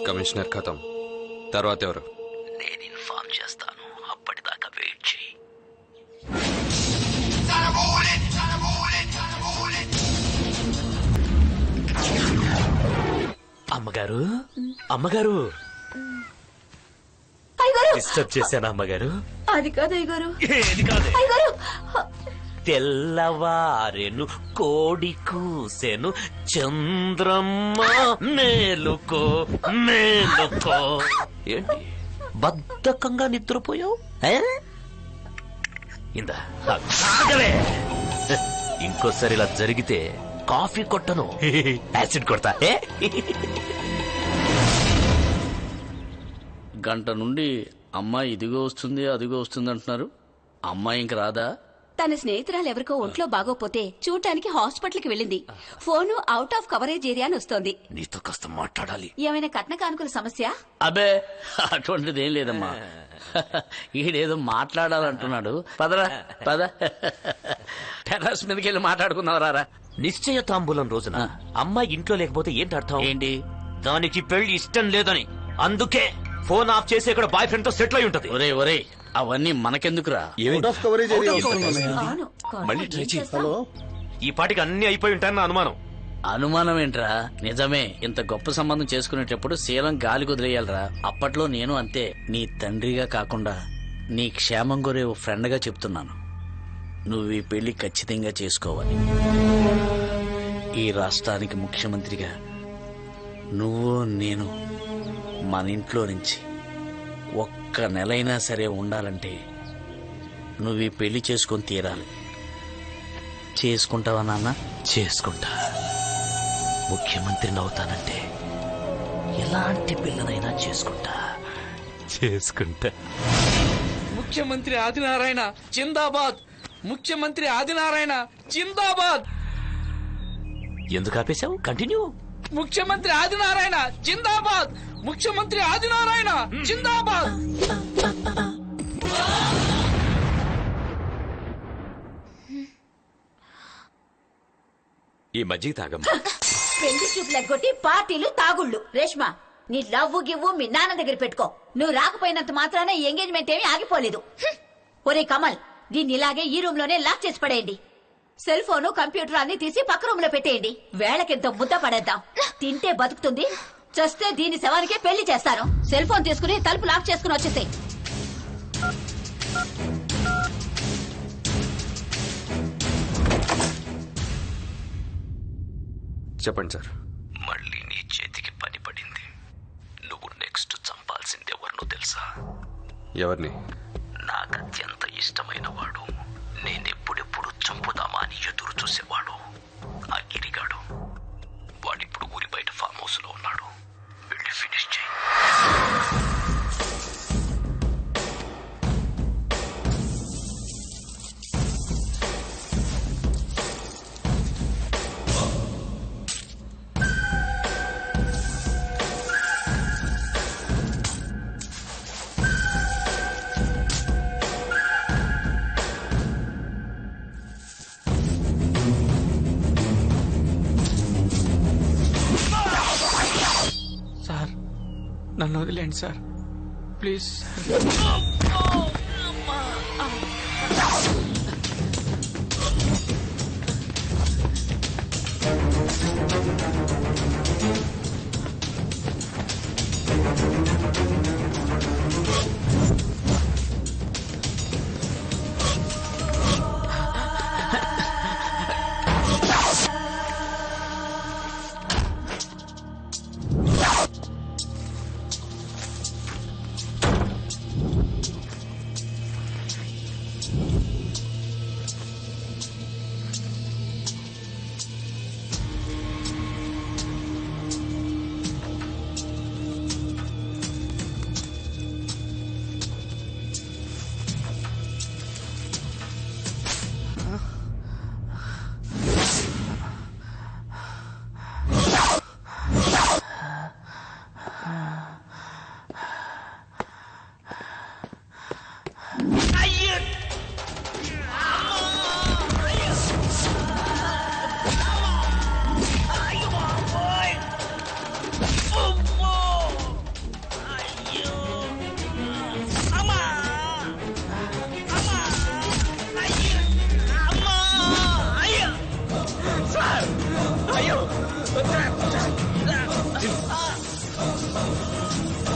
Commissioner ఖతం. తర్వాత ఎవరు? నేను ఇన్ఫార్మ్ చేస్తాను, అప్పటిదాకా వెయిట్ చేయి. అమ్మగారు, అమ్మగారు, డిస్టర్బ్ చేశాను అమ్మగారు? అది కాదు అయ్యగారు. ఏది కాదు. అయ్యగారు, తెల్లవారెను కోడి కూసెను చంద్రమ్మ మేలుకో మేలుకో. ఏంటి బద్ధకంగా నిద్రపోయావు? ఇందా ఆగలే. ఇంకోసారి ఇలా జరిగితే కాఫీ కొట్టను, యాసిడ్ కొడతా. గంట నుండి అమ్మాయి ఇదిగో వస్తుంది అదిగో వస్తుంది అంటున్నారు. అమ్మాయి ఇంక రాదా? తన స్నేహితురాలు ఎవరికో ఒంట్లో బాగోపోతే చూడటానికి హాస్పిటల్ కి వెళ్ళింది. Phone out of coverage area అని వస్తోంది. నీతో కాస్త మాట్లాడాలి. ఏమైనా కట్న కానుకల సమస్య? అబే అటువంటిది ఏం లేదమ్మా. ఈడేదో మాట్లాడాలంటున్నాడు. పదరా పద, టెర్రస్ మీదకి వెళ్ళి మాట్లాడుకుందాం. రారా. నిశ్చయ తాంబూలం రోజున అమ్మాయి ఇంట్లో లేకపోతే ఏంటి అర్థం? ఏంటి? దానికి పెళ్లి ఇష్టం లేదని. అందుకే ఫోన్ ఆఫ్ చేసి ఇక్కడ బాయ్ ఫ్రెండ్ తో సెటిల్ అయి ఉంటది. ఒరే ఒరే, అవన్నీ మనకెందుకురా? అవును, మళ్ళీ ట్రై చేయి. ఈ పాటికి అన్ని అయిపోయి ఉంటాయని నా అనుమానం. అనుమానం ఏంట్రా? నిజమే. ఇంత గొప్ప సంబంధం చేసుకునేటప్పుడు శీలం గాలి కుదిరేయాలరా. అప్పట్లో నేను అంతే. నీ తండ్రిగా కాకుండా నీ క్షేమం కోరే ఓ ఫ్రెండ్ గా చెప్తున్నాను. నువ్వు ఈ పెళ్లి ఖచ్చితంగా చేసుకోవాలి. ఈ రాష్ట్రానికి ముఖ్యమంత్రిగా నువ్వు నేను మన ఇంట్లో నుంచి ఒక్క నెలైనా సరే ఉండాలంటే నువ్వు ఈ పెళ్లి చేసుకొని తీరాలి. చేసుకుంటావా నాన్న? చేసుకుంటా. ముఖ్యమంత్రిని అవుతానంటే ఎలాంటి పిల్లనైనా చేసుకుంటా. ముఖ్యమంత్రి ఆదినారాయణ జిందాబాద్. ముఖ్యమంత్రి ఆదినారాయణ జిందాబాద్. ఎందుకు ఆపేశావు? కంటిన్యూ. ముఖ్యమంత్రి ఆదినారాయణ జిందాబాద్. ముఖ్యమంత్రి ఆదినారాయణ జిందాబాద్. ఈ మజ్జిగ తాగమ్మా. పెళ్లి చూపులు ఎగ్గొట్టి పార్టీలు తాగుళ్ళు. రేష్మా, నీ లవ్వు గివ్వు మీ నాన్న దగ్గర పెట్టుకో. నువ్వు రాకపోయినంత మాత్రాన ఈ ఎంగేజ్మెంట్ ఏమీ ఆగిపోలేదు. ఒరే కమల్, దీన్ని ఇలాగే ఈ రూమ్ లోనే లాక్ చేసి పడేయండి. సెల్ ఫోను కంప్యూటర్ అన్ని తీసి పక్క రూమ్ లో పెట్టేయండి. వేళకెంతో ముద్ద పడేద్దాం. తింటే బతుకుతుంది, చస్తే దీని శవానికే పెళ్లి చేస్తాను. సెల్ ఫోన్ తీసుకుని తలుపు లాక్ చేసుకుని వచ్చేసాయి. చెప్పండి సార్. మళ్ళీ నీ చేతికి పని పడింది. నువ్వు నెక్స్ట్ చంపాల్సింది ఎవరినో తెలుసా? ఎవరిని? నాకు అత్యంత ఇష్టమైన వాడు, నేనెప్పుడెప్పుడు చంపుదామా అని ఎదురు చూసేవాడు, ఆ గిరిగాడు. వాడిప్పుడు ఊరి బయట ఫామ్ హౌస్ లో ఉన్నాడు. వెళ్ళి ఫినిష్ చేయి. సార్, నన్ను వదిలేండి సార్, ప్లీజ్.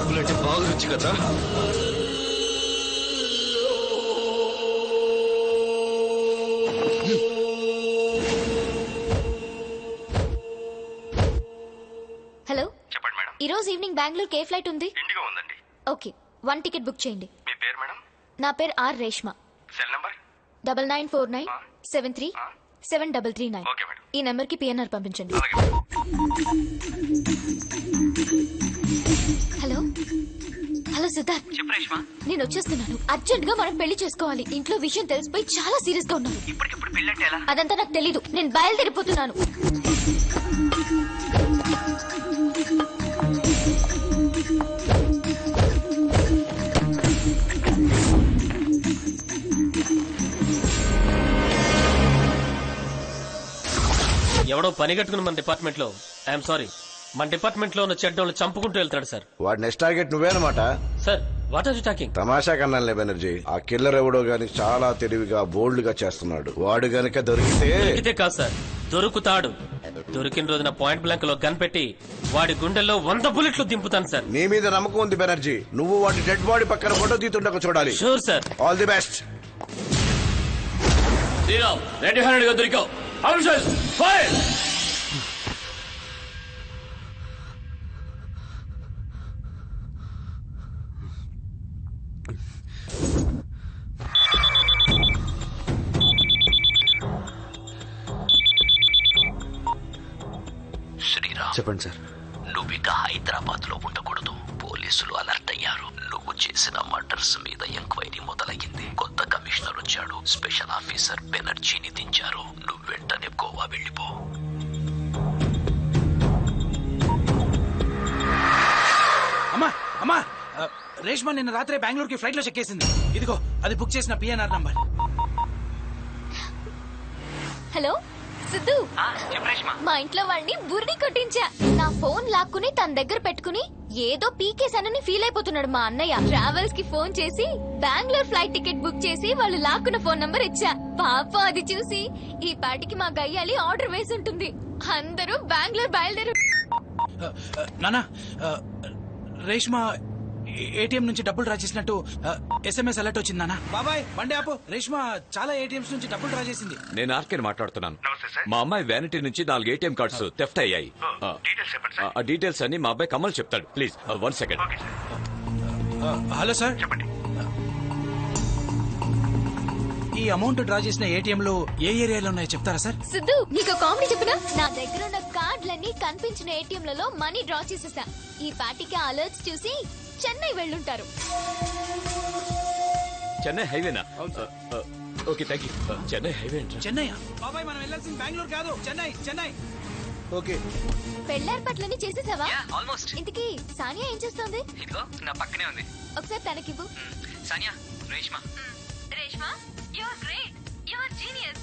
బుల్లెట్ బాగా రుచి కదా. హలో చెప్పండి మేడం. ఈ రోజు ఈవినింగ్ బెంగళూరుకి ఏ ఫ్లైట్ ఉంది? ఇండిగో ఉందండి. ఓకే 1 టికెట్ బుక్ చేయండి. మీ పేరు మేడం? నా పేరు R Reshma. Cell number? 9949737339. Okay madam. ఈ నెంబర్ కి పిఎన్ఆర్ పంపించండి. హలో హలో సిద్ధార్థ్, చెప్పు రేష్మా. నేను వచ్చేస్తున్నాను. అర్జెంట్ గా మనం పెళ్లి చేసుకోవాలి. ఇంట్లో విషయం తెలిసిపోయి చాలా సీరియస్ గా ఉన్నారు. ఇప్పటికిప్పుడు పెళ్ళంటే ఎలా? అదంతా నాకు తెలీదు. నేను బయలుదేరిపోతున్నాను. ఎవడో పని కట్టుకుని మన డిపార్ట్మెంట్ లో, ఐఎమ్ సారీ, మన డిపార్ట్మెంట్ లో ఉన్న చెడ్డోళ్ళు చంపుకుంటూ వెళ్తాడు సార్. వాడి నెక్స్ట్ టార్గెట్ నువ్వేనమాట. Sir what are you talking? తమాషా కన్నాలే బెనర్జీ. ఆ కిల్లర్ ఎవడో గాని చాలా తెలివిగా బోల్డ్ గా చేస్తున్నాడు. వాడు గనక దొరికితే దొరికితే కాదు సార్, దొరుకుతాడు. దొరికిన రోజున పాయింట్ బ్లాంక్ లో గన్ పెట్టి వాడి గుండెల్లో 100 బుల్లెట్లు దింపుతాను సార్. నీ మీద నమ్మకం ఉంది బెనర్జీ. నువ్వు వాడి డెడ్ బాడీ పక్కన ఫోటో తీతుండక చూడాలి. Sure sir. All the best. Ready handed గా దొరికావు. ఫైర్. శ్రీరామ్, చెప్పండి సార్. నువ్విక హైదరాబాద్ లో ఉండకూడదు. పోలీసులు అలర్ట్ అయ్యారు. నువ్వు చేసిన మర్డర్స్ మీద ఎంక్వైరీ మొదలయ్యింది. కొత్త కమిషనర్ వచ్చాడు. స్పెషల్ ఆఫీసర్ బెనర్జీని దించారు. నువ్వు వెంటనే గోవా వెళ్ళిపో. అమ్మా అమ్మా రేష్మా నిన్న రాత్రే బెంగళూరుకి ఫ్లైట్ లో చెక్కేసింది. ఇదిగో అది బుక్ చేసిన పిఎన్ఆర్ నంబర్. హలో సిద్ధు, మా ఇంట్లో వాడిని బుర్రి కొట్టించా. నా ఫోన్ లాక్కుని తన దగ్గర పెట్టుకుని ఏదో పీకేశానని ఫీల్ అయిపోతున్నాడు మా అన్నయ్య. ట్రావెల్స్ కి ఫోన్ చేసి బెంగళూరు ఫ్లైట్ టికెట్ బుక్ చేసి వాళ్ళు లాక్కున్న ఫోన్ నంబర్ ఇచ్చా. పాపం అది చూసి ఈ పాటికి మా గయ్యాలి ఆర్డర్ వేసి ఉంటుంది. అందరూ బెంగళూరు బయలుదేరు. నానా, రేష్మా ఏటీఎం నుంచి డబ్బులు డ్రా చేసినట్టు ఎస్ఎంఎస్ అలర్ట్ వచ్చింది నానా. బాబాయ్ బండి ఆపు. రేష్మా చాలా ఏటీఎంస్ నుంచి డబ్బులు డ్రా చేసింది. నేను ఆర్కేని మాట్లాడుతున్నాను. మా అమ్మాయి వ్యానిటీ నుంచి 4 ఏటీఎం కార్డ్స్ థెఫ్ట్ అయ్యాయి. ఆ డీటెయిల్స్ అన్ని మా అబ్బాయి కమల్ చెప్తాడు. Please 1 second. హలో సార్, చెప్పండి. ఈ అమౌంట్ డ్రా చేసిన ఏటీఎంలు ఏ ఏరియాలో ఉన్నాయో చెప్తారా సార్? సిద్ధు, నీకు కామెడీ చెప్పినా? నా దగ్గర ఉన్న కార్డులన్నీ కనిపించిన ఏటీఎంలలో మనీ డ్రా చేసేసా. ఈ పాటికి అలర్ట్స్ చూసి చెన్నై వెళ్ళుంటారు. చెన్నై హైవేనా? Okay, thank you. Chennai highway Chennai. బాబాయ్ మనం వెళ్ళాల్సింది బెంగళూరు కాదు, చెన్నై. చెన్నై. ఓకే. పెళ్ళేర్పాట్లన్నీ చేసేసావా? ఆల్మోస్ట్. ఇంతకీ సానియా ఏం చేస్తోంది? ఇదిగో నా పక్కనే ఉంది. ఒకసారి తనకివ్వు. Sania, Reshma. Reshma, you are great. You are genius.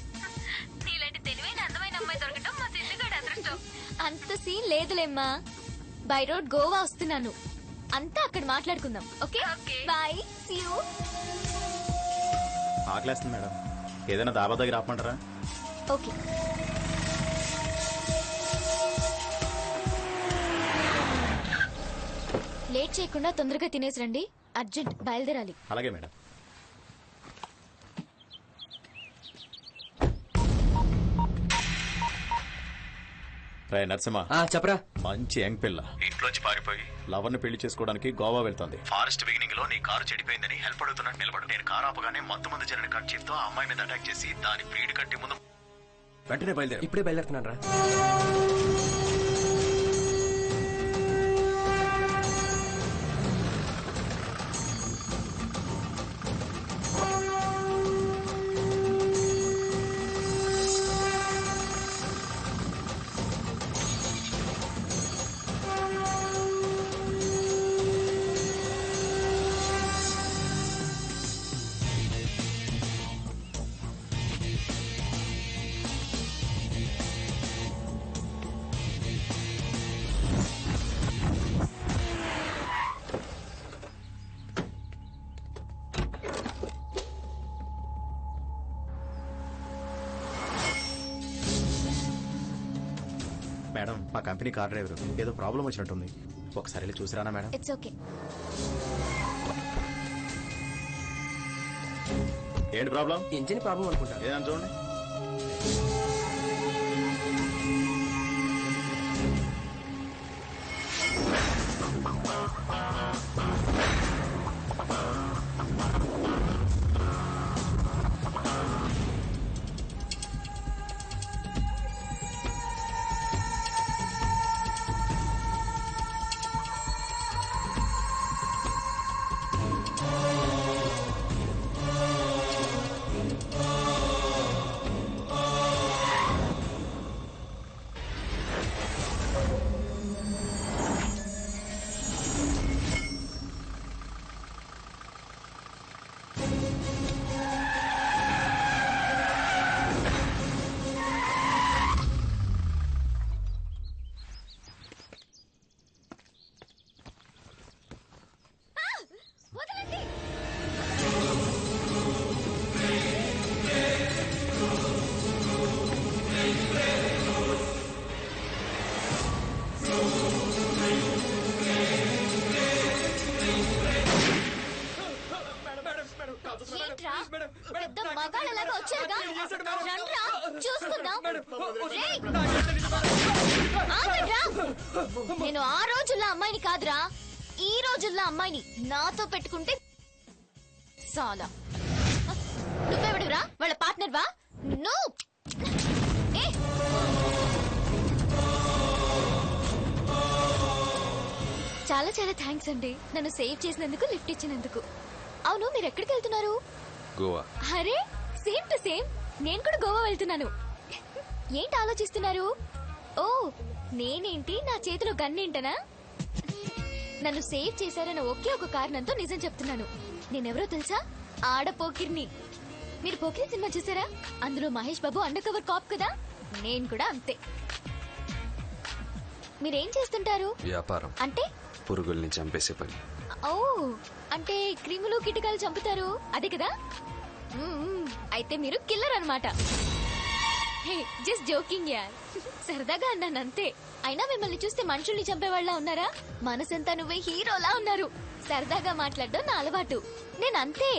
నీలాంటి తెలివైన అందమైన అమ్మాయి దొరకటం మా సిద్ధుగాడి అదృష్టం. అంత సీన్ లేదులేమ్మా. బై రోడ్ గోవా వస్తున్నాను. అంతా అక్కడ మాట్లాడుకుందాం. Okay bye, see you. ఆకలేస్తుంది మేడం, ఏదైనా దాబా దగ్గర ఆపమంటారా? ఓకే. లేట్ చేయకుండా తొందరగా తినేసి రండి. అర్జెంట్, బయలుదేరాలి. అలాగే మేడం. రే నరసింహ, చెప్పరా. మంచి యంగ్ పిల్ల ఇంట్లోంచి పారిపోయి లవర్ని పెళ్లి చేసుకోవడానికి గోవా వెళ్తుంది. ఫారెస్ట్ బిగినింగ్ లో నీ కారు చెడిపోయిందని హెల్ప్ అడుగుతున్నట్టు నిలబడు. నేను కారు ఆపగానే మందు జరిగిన కట్ చేతితో ఆ అమ్మాయి మీద అటాక్ చేసి దాని బ్లీడ్ కట్టి ముందు వెంటనే బయలుదేరు. ఇప్పుడే బయలుదేరుతున్నాను రా. మా కంపెనీ కార్ డ్రైవర్ ఏదో ప్రాబ్లం వచ్చినట్టుంది. ఒకసారి వెళ్ళి చూసిరానా మేడం? It's okay. ఏంటి ప్రాబ్లం? ఇంజిన్ ప్రాబ్లం అనుకుంటా. ఏదని చూడండి. వదలండి. ఏంట్రా? పెద్ద మగాళ్ళలాగా వచ్చారుగా? రండ్రా, చూసుకుందాం. రేయ్! ఆగండ్రా. నేను ఆ రోజుల్లో అమ్మాయిని కాదురా, ఈ రోజుల్లో అమ్మాయిని. నాతో పెట్టుకుంటే చాలా. నువ్వెవడురా? వాళ్ళ పార్ట్నర్ వా? నువ్వు చాలా చాలా థ్యాంక్స్ అండి, నన్ను సేవ్ చేసినందుకు, లిఫ్ట్ ఇచ్చినందుకు. అవును, మీరు ఎక్కడికి వెళ్తున్నారు? గోవా. అరే సేమ్ టు సేమ్, నేను కూడా గోవా వెళ్తున్నాను. ఏంటి ఆలోచిస్తున్నారు? ఓ నేనేంటి, నా చేతిలో గన్నేంటనా? నన్ను సేవ్ చేశారన్న ఒకే ఒక కారణంతో నిజం చెప్తున్నాను. నేనెవరో తెలుసా? ఆడపోకిర్ని. మీరు పోకిరి సినిమా చూసారా? అందులో Mahesh Babu under cover cap కదా, నేను కూడా అంతే. మీరేం చేస్తుంటారు? వ్యాపారం. అంటే పురుగుల్ని చంపేసే పని. ఓ అంటే క్రిములు కిటకాలు చంపుతారు అదే కదా? అయితే మీరు కిల్లర్ అన్నమాట. జస్ట్ జోకింగ్ యార్, సరదాగా అన్నాను అంతే. అయినా మిమ్మల్ని చూస్తే మనుషుల్ని చంపేవాళ్ళ ఉన్నారా? మనసంతా నువ్వే హీరోలా ఉన్నారు. సరదాగా మాట్లాడడం నా అలవాటు. నేను అంతే.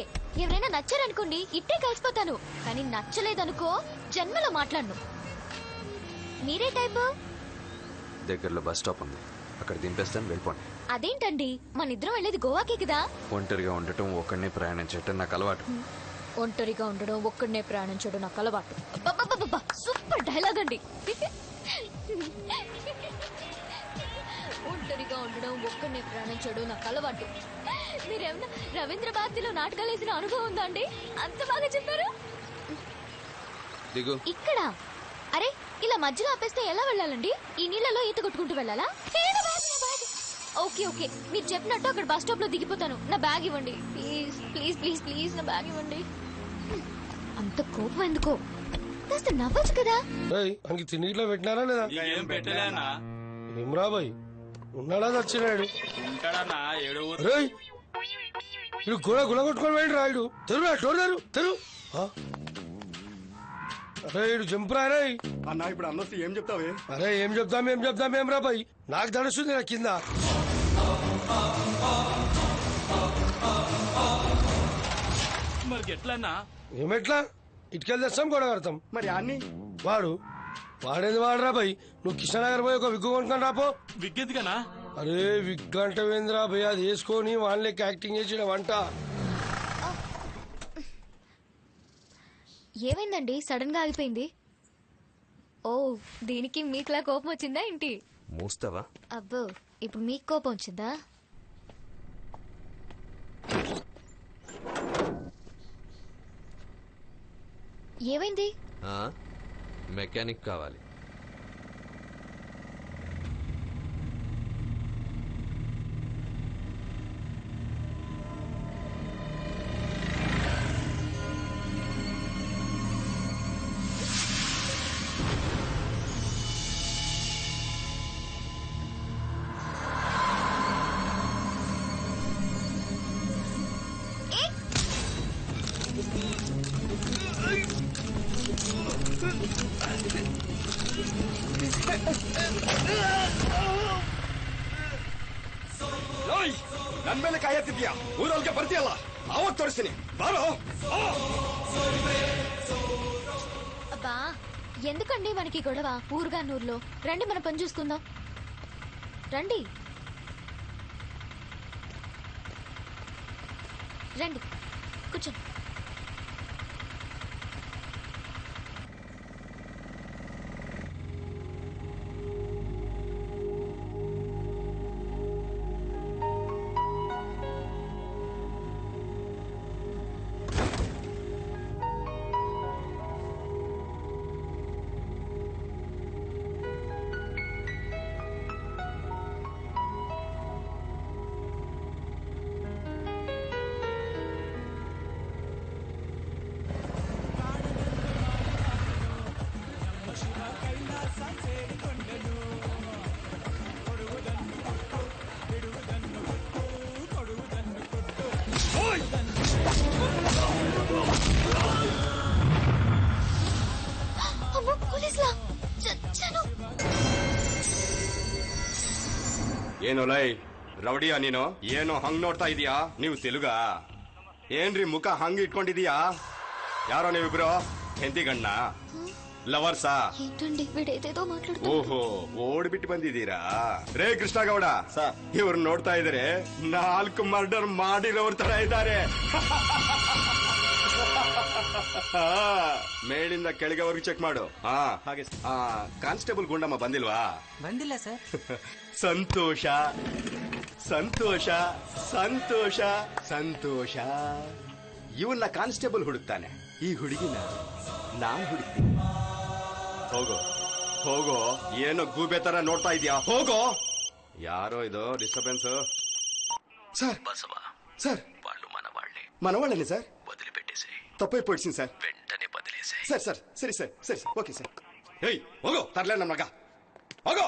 ఎవరైనా నచ్చారనుకోండి ఇట్టే కలిసిపోతాను, కానీ నచ్చలేదనుకో జన్మలో మాట్లాడను. మీరే టైపు? దగ్గరలో బస్ స్టాప్ ఉంది, అక్కడ దింపేస్తాను, వెళ్ళిపోండి. అదేంటండి, మన ఇద్దరం వెళ్ళేది గోవాకే కదా? ఒంటరిగా ఉండటం, ఒక్కడినే ప్రయాణించటం నాకు అలవాటు. ఒంటరిగా ఉండడం, ఒక్కడనే ప్రయాణించడం నాకు అలవాటు. సూపర్ డైలాగ్ అండి. ఒంటరిగా ఉండడం, ఒక్కడనే ప్రయాణించడం నాకు అలవాటు. మీరేమన్నా రవీంద్ర భారతిలో నాటకాలు వేసిన అనుభవం ఉందా అండి? అంత బాగా చెప్పారు. దిగు. ఇక్కడ అరే ఇలా మధ్యలో ఆపేస్తే ఎలా వెళ్ళాలండి? ఈ నీళ్ళలో ఈత కొట్టుకుంటూ వెళ్ళాలా? ఓకే ఓకే, మీరు చెప్పినట్టు అక్కడ బస్ స్టాప్ లో దిగిపోతాను. నా బ్యాగ్ ఇవ్వండి ప్లీజ్ ప్లీజ్ ప్లీజ్ ప్లీజ్, నా బ్యాగ్ ఇవ్వండి. అంత కోపం ఎందుకో, కాస్త నవ్వచ్చు కదా. మనకి తిండిలో పెట్టినారా లేదా? ఏం పెట్టలేనా? ఏమ్రా బాయ్, ఉన్నాడా వచ్చినాడు? ఇడు గుల గుల కొట్టుకొని వెళ్ళి రాయుడు. తెరురా డోర్ తెరు తెరు. అరే ఇడు జంపురా రే అన్నా. ఇప్పుడు అన్నొస్తే ఏం చెప్తావే? అరే ఏం చెప్తాం రా బాయ్, నాకు తడుస్తుంది నా కింద. మరి ఎట్లన్నా? ఏమెట్లా? ఇటుకెళ్ళి తెస్తాం, గొడవ కడతాం. మరి అన్ని వాడేది వాడరా బాయ్. నువ్వు కృష్ణనగర్ పోయి ఒక విగ్గు కొనుక్కొని రాపో. విగ్గెందుకనా? అరే విగ్గు అంటే వేంద్రా భయ్, అది వేసుకొని వాళ్ళకి యాక్టింగ్ చేసిన వంట. ఏమైందండి సడన్ గా ఆగిపోయింది? ఓ దీనికి మీకులా కోపం వచ్చిందా ఏంటి? మూస్తావా? అబ్బో ఇప్పుడు మీకు కోపం వచ్చిందా? ఏమైంది? మెకానిక్ కావాలి. ನನ್ ಮೇಲೆ ಕಾಯತ್ತಿದ್ಯಾ ಊರೊಳಗೆ ಬರ್ತೀಯಲ್ಲ ಅವಾಗ ತೋರಿಸ್ತೀನಿ ಬಾರೋ అబ్బా ఎందుకండి మనకి గొడవ ఊరుగా నూరులో రండి మన పని చూసుకుందాం రండి రండి కూర్చోండి అమ్మో పోలీసులా చచ్చాను ಏನು ಲೈ ರೌಡಿಯಾ ನೀನು ಏನು ಹಂಗ್ ನೋಡ್ತಾ ಇದೀಯಾ ನೀವು ತೆಲುಗಾ ಏನ್ರಿ ಮುಖ ಹಂಗ್ ಇಟ್ಕೊಂಡಿದೀಯಾ ಯಾರೋ ನೀವಿಬ್ರು ಹೆಂಡತಿ ಗಣ್ಣ ಲವರ್ಸಾ ఏంటండి వీడేదేదో మాట్లాడుతూ ಓಹೋ ಓಡ್ಬಿಟ್ಟು ಬಂದಿದ್ದೀರಾ ರೇ ಕೃಷ್ಣಗೌಡ ಇವ್ರು ನೋಡ್ತಾ ಇದಾರೆ 4 ಮರ್ಡರ್ ಮಾಡಿರೋರ್ ತರ ಇದ್ದಾರೆ ಮೇಲಿಂದ ಕೆಳಗೆವರೆಗೂ ಚೆಕ್ ಮಾಡು ಹಾಗೆ ಕಾನ್ಸ್ಟೇಬಲ್ ಗುಂಡಮ್ಮ ಬಂದಿಲ್ವಾ ಬಂದಿಲ್ಲ ಸರ್ ಸಂತೋಷ ಸಂತೋಷ ಸಂತೋಷ ಸಂತೋಷ ಇವನ್ನ ಕಾನ್ಸ್ಟೇಬಲ್ ಹುಡುಕ್ತಾನೆ ಈ ಹುಡುಗಿನ ನಾನ್ ಹುಡುಕ್ತೀನಿ ಹೋಗೋ ಹೋಗೋ ಏನೋ ಗೂಬೆ ತರ ನೋಡ್ತಾ ಇದೀಯಾ ಹೋಗೋ ಯಾರೋ ಇದು ಡಿಸ್ಟರ್ಬೆನ್ಸ್ సార్ బసవా సార్ వాళ్ళు మనవాళ్లే మనవాళ్ళని సార్ వదిలిపెట్టేసి తప్పైపోయింది సార్ వెంటనే బదిలేసే సార్ సార్ సరే సార్ సరే సార్ ఓకే సార్ ఏయ్ ಹೋಗೋ తరలే నమ్మక ಹೋಗೋ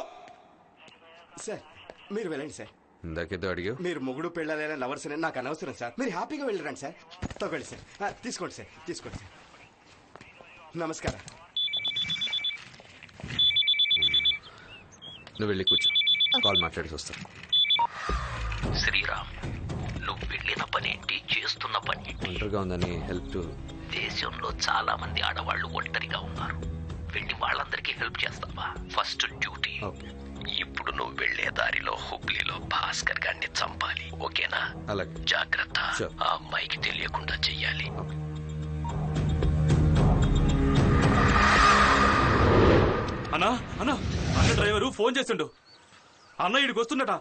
సార్ మీరు వెళ్ళండి సార్ ఇందాకేదో అడిగావు మీరు మొగుడు పెళ్ళాలైనా లవర్స్ అని నాకు అనవసరం సార్ మీరు హ్యాపీగా వెళ్ళరండి సార్ తగ్గండి సార్ తీసుకోండి సార్ తీసుకోండి సార్ నమస్కారం నువ్వు వెళ్ళి కూర్చో కాల్ మాట్లాడి వస్తాను శ్రీరామ్ నువ్వు వెళ్ళిన పనేంటి చేస్తున్న పనేంటి ఒంటరిగా ఉందని హెల్ప్ టు దేశంలో చాలా మంది ఆడవాళ్లు ఒంటరిగా ఉన్నారు వెళ్ళి వాళ్ళందరికీ హెల్ప్ చేస్తావా ఫస్ట్ డ్యూటీ ఇప్పుడు నువ్వు వెళ్లే దారిలో హుబ్లీలో భాస్కర్ గారిని చంపాలి ఓకేనా అలాగే జాగ్రత్త ఆ అమ్మాయికి తెలియకుండా చెయ్యాలి అన్నా అన్నా అన్న డ్రైవరు ఫోన్ చేస్తుండు అన్న ఇడికి వస్తున్నట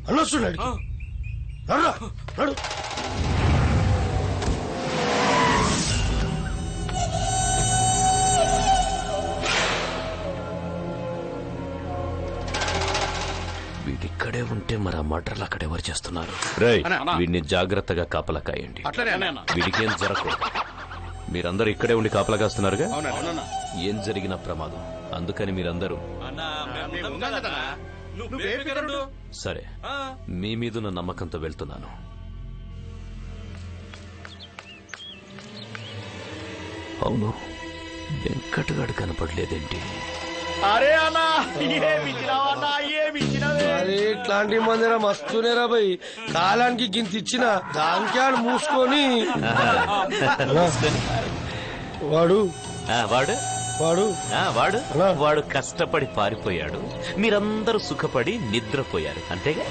అన్నొస్తున్నాడు వీడిక్కడే ఉంటే మరి ఆ మర్డర్లు అక్కడ ఎవరు చేస్తున్నారు వీడిని జాగ్రత్తగా కాపలా కాయండి వీడికేం జరగకూడదు మీరందరూ ఇక్కడే ఉండి కాపలా కాస్తున్నారుగా ఏం జరిగిన ప్రమాదం అందుకని మీరందరూ సరే మీ మీదున్న నమ్మకంతో వెళ్తున్నాను అవును వెంకటగాడు కనపడలేదేంటి అరే అన్నా అరే ఇట్లాంటి మందిరా మస్తునేరా భయ్ కాలానికి గింత ఇచ్చిన దానికి ఆడు మూసుకొని వాడు వాడు వాడు వాడు వాడు కష్టపడి పారిపోయాడు మీరందరూ సుఖపడి నిద్రపోయారు అంతేగా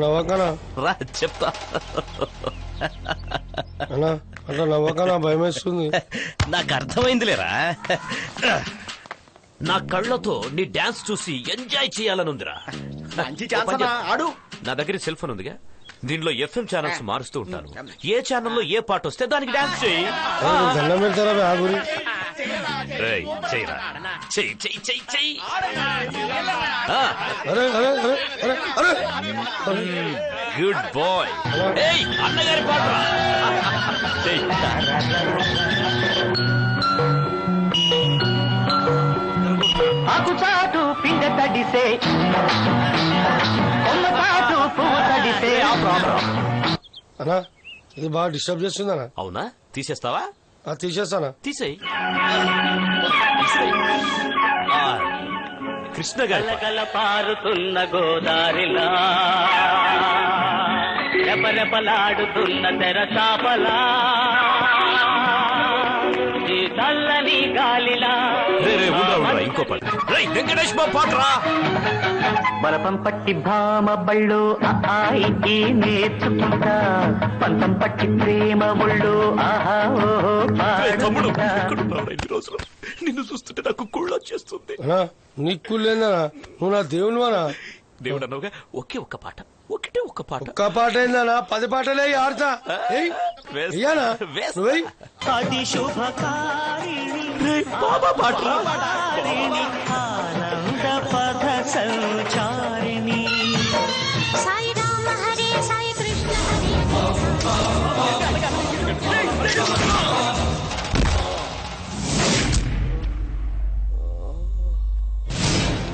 నవ్వకనా రా చెప్తా అన్నా అట్లా నవ్వకనా భయం వేస్తుంది నాకు అర్థమైందిలేరా నా కళ్ళతో నీ డాన్స్ చూసి ఎంజాయ్ చేయాలనుందిరా ఆడు నా దగ్గర సెల్ ఫోన్ ఉందిగా దీనిలో ఎఫ్ఎం ఛానల్స్ మారుస్తూ ఉంటాను ఏ ఛానల్లో ఏ పాట వస్తే దానికి డాన్స్ చేయి దండం పెడతారా ఆగురి చెయ్యిరా చెయ్యి చెయ్యి చెయ్యి చెయ్యి అరే అరే అరే అరే అరే గుడ్ బాయ్ అన్నగారి పాట ఆకుచాటు పిండ తడిసే కొమ్మచాటు పువ్వు తడిసే అన్నా ఇది బాగా డిస్టర్బ్ చేస్తుంది అన్న అవునా తీసేస్తావా తీసేస్తానా తీసేయి కృష్ణ గారి కలకల పారుతున్న గోదారిలా రెపరెపలాడుతున్న తెరచాపలా ఈ చల్లని గాలిలా ఇంకో పాట వెంకటేష్ బాబు పాటరా. బలపం పట్టి భామ బళ్ళు ఆయికి నేర్చుకుంటా పంతం పట్టి ప్రేమ ఒళ్ళు ఆహా ఓహో తమ్ముడు పాడుకుంటా. ఎక్కడున్నావురా ఇన్ని రోజులు? నిన్ను చూస్తుంటే నాకు కుళ్ళు వచ్చేస్తుంది. నీకు లేదనా నువ్వు నా దేవునివానా? దేవుడు అన్నావుగా, ఒకే ఒక్క పాట, ఒకటే ఒక్క పాట. ఒక్క పాట ఏందనా 10 పాటలే ఆడతా. వేస్తా. అది శుభకారిణి బాబా పాట ఆనంద పథ సంచారిణి. సాయి రామ హరే సాయి కృష్ణ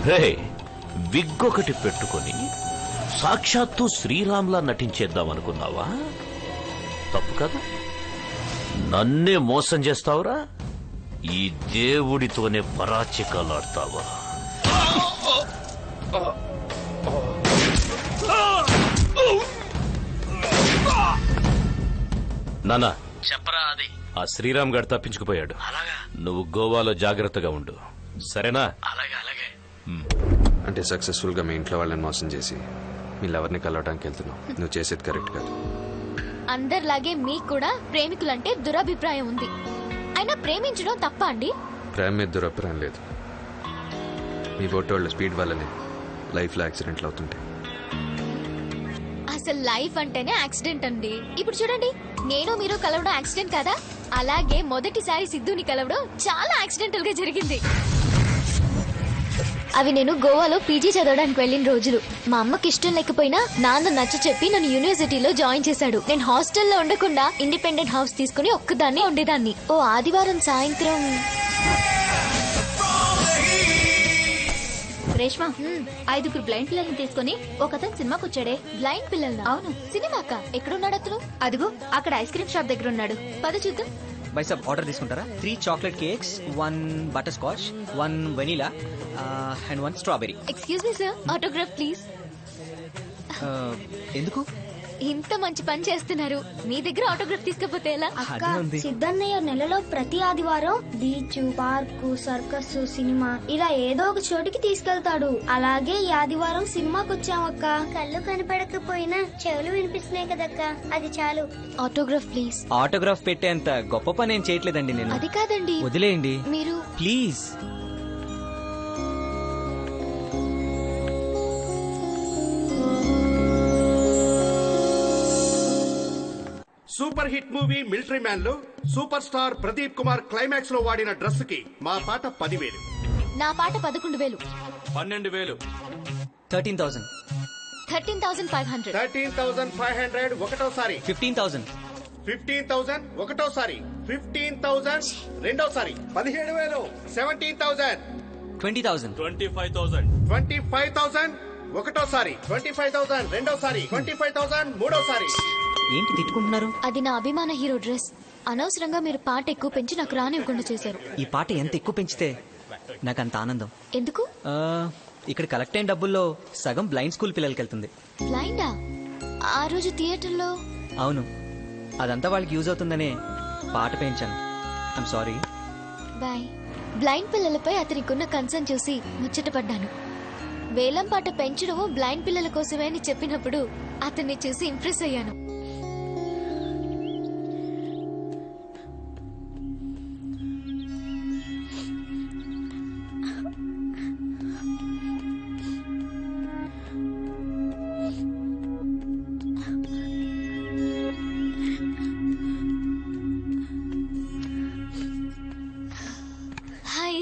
రే విగ్గొకటి పెట్టుకొని సాక్షాత్తు శ్రీరామ్లా నటించేద్దాం అనుకున్నావా? తప్పు కదా, నన్నే మోసం చేస్తావురా? ఈ దేవుడితోనే పరాచికాలాడతావా? నానా చెప్పరా అది. ఆ శ్రీరామ్ గారు తప్పించుకుపోయాడు. నువ్వు గోవాలో జాగ్రత్తగా ఉండు, సరేనా? అలాగే అలాగే. అంటే సక్సెస్ఫుల్ గా మీ ఇంట్లో వాళ్ళని మోసం చేసి మీ లవర్ని కలవడానికి వెళ్తున్నావు. నువ్వు చేసేది కరెక్ట్ కాదు. అందరిలాగే మీకు కూడా ప్రేమికులంటే దురభిప్రాయం ఉంది. అయినా ప్రేమించడం తప్ప అండి? ప్రేమ మీద దురభిప్రాయం లేదు. మీ ఫోటోళ్ళ స్పీడ్ వల్లనే లైఫ్లో యాక్సిడెంట్లు అవుతుంటాయి. అసలు లైఫ్ అంటేనే యాక్సిడెంట్ అండి. ఇప్పుడు చూడండి, నేను మీరు కలవడం యాక్సిడెంట్ కదా, అలాగే మొదటిసారి సిద్ధుని కలవడం చాలా యాక్సిడెంటల్ గా జరిగింది. అవి నేను గోవాలో పీజీ చదవడానికి వెళ్ళిన రోజులు. మా అమ్మకి ఇష్టం లేకపోయినా నాన్న నచ్చ చెప్పి నన్ను యూనివర్సిటీలో జాయిన్ చేశాడు. నేను హాస్టల్లో ఉండకుండా ఇండిపెండెంట్ హౌస్ తీసుకుని ఒక్కదాన్ని ఉండేదాన్ని. ఓ ఆదివారం సాయంత్రం రేష్మ 5 బ్లైండ్ పిల్లల్ని తీసుకుని ఒకతను సినిమాకి వచ్చాడే. బ్లైండ్ పిల్లలు? అవును. సినిమాక? ఎక్కడున్నాడు అతను? అదిగో అక్కడ ఐస్ క్రీమ్ షాప్ దగ్గర ఉన్నాడు. పద చూద్దాం. బై సబ్ ఆర్డర్ తీసుకుంటారా? 3 chocolate cakes, 1 butter scotch, 1 vanilla and 1 strawberry. Excuse me sir, autograph please. ఎందుకు ఇంత మంచి పని చేస్తున్నారు, మీ దగ్గర ఆటోగ్రాఫ్ తీసుకపోతే ఎలా? అక్క, సిద్ధన్నయ్య నెలలో ప్రతి ఆదివారం బీచ్, పార్కు, సర్కస్, సినిమా ఇలా ఏదో ఒక చోటికి తీసుకెళ్తాడు. అలాగే ఈ ఆదివారం సినిమాకి వచ్చామక్క. కళ్ళు కనపడకపోయినా చెవులు వినిపిస్తున్నాయి కదక్క, అది చాలు. Autograph please. ఆటోగ్రాఫ్ పెట్టేంత గొప్ప పని ఏం చేయట్లేదండి నేను. అది కాదండి, వదిలేయండి మీరు please. Super hit movie military man లో super star Pradeep Kumar climax లో వాడిన డ్రెస్ కి మా పాట 10,000. నా పాట 11,000. 12,000. 13,000. 13,500. 13,500 ఒకటోసారి. 15,000. 15,000 ఒకటోసారి. 15,000 రెండోసారి. 17,000. 17,000. 20,000. 25,000. 25,000 ఒకటోసారి. 25,000 రెండోసారి. 25,000 మూడోసారి. ఏంటి తిట్టుకుంటున్నారు? అది నా అభిమాన హీరో డ్రెస్. అనవసరంగా మీరు పాట ఎక్కువ పెంచి నాకు రానివ్వకుండా చేశారు. ఈ పాట ఎంత ఎక్కువ పెంచితే నాకు అంత ఆనందం. ఎందుకు? ఇక్కడ కలెక్ట్ అయిన డబ్బుల్లో సగం బ్లైండ్ స్కూల్ పిల్లలకి వెళ్తుంది. బ్లైండా? ఆ రోజు థియేటర్లో? అవును, అదంతా వాళ్ళకి యూజ్ అవుతుందనే పాట పెంచాను. I'm sorry. బాయ్. బ్లైండ్ పిల్లలపై అతనికున్న కన్సర్న్ చూసి ముచ్చటపడ్డాను. వేలం పాట పెంచడం బ్లైండ్ పిల్లల కోసమే అని చెప్పినప్పుడు అతన్ని చూసి ఇంప్రెస్ అయ్యాను. హాయ్,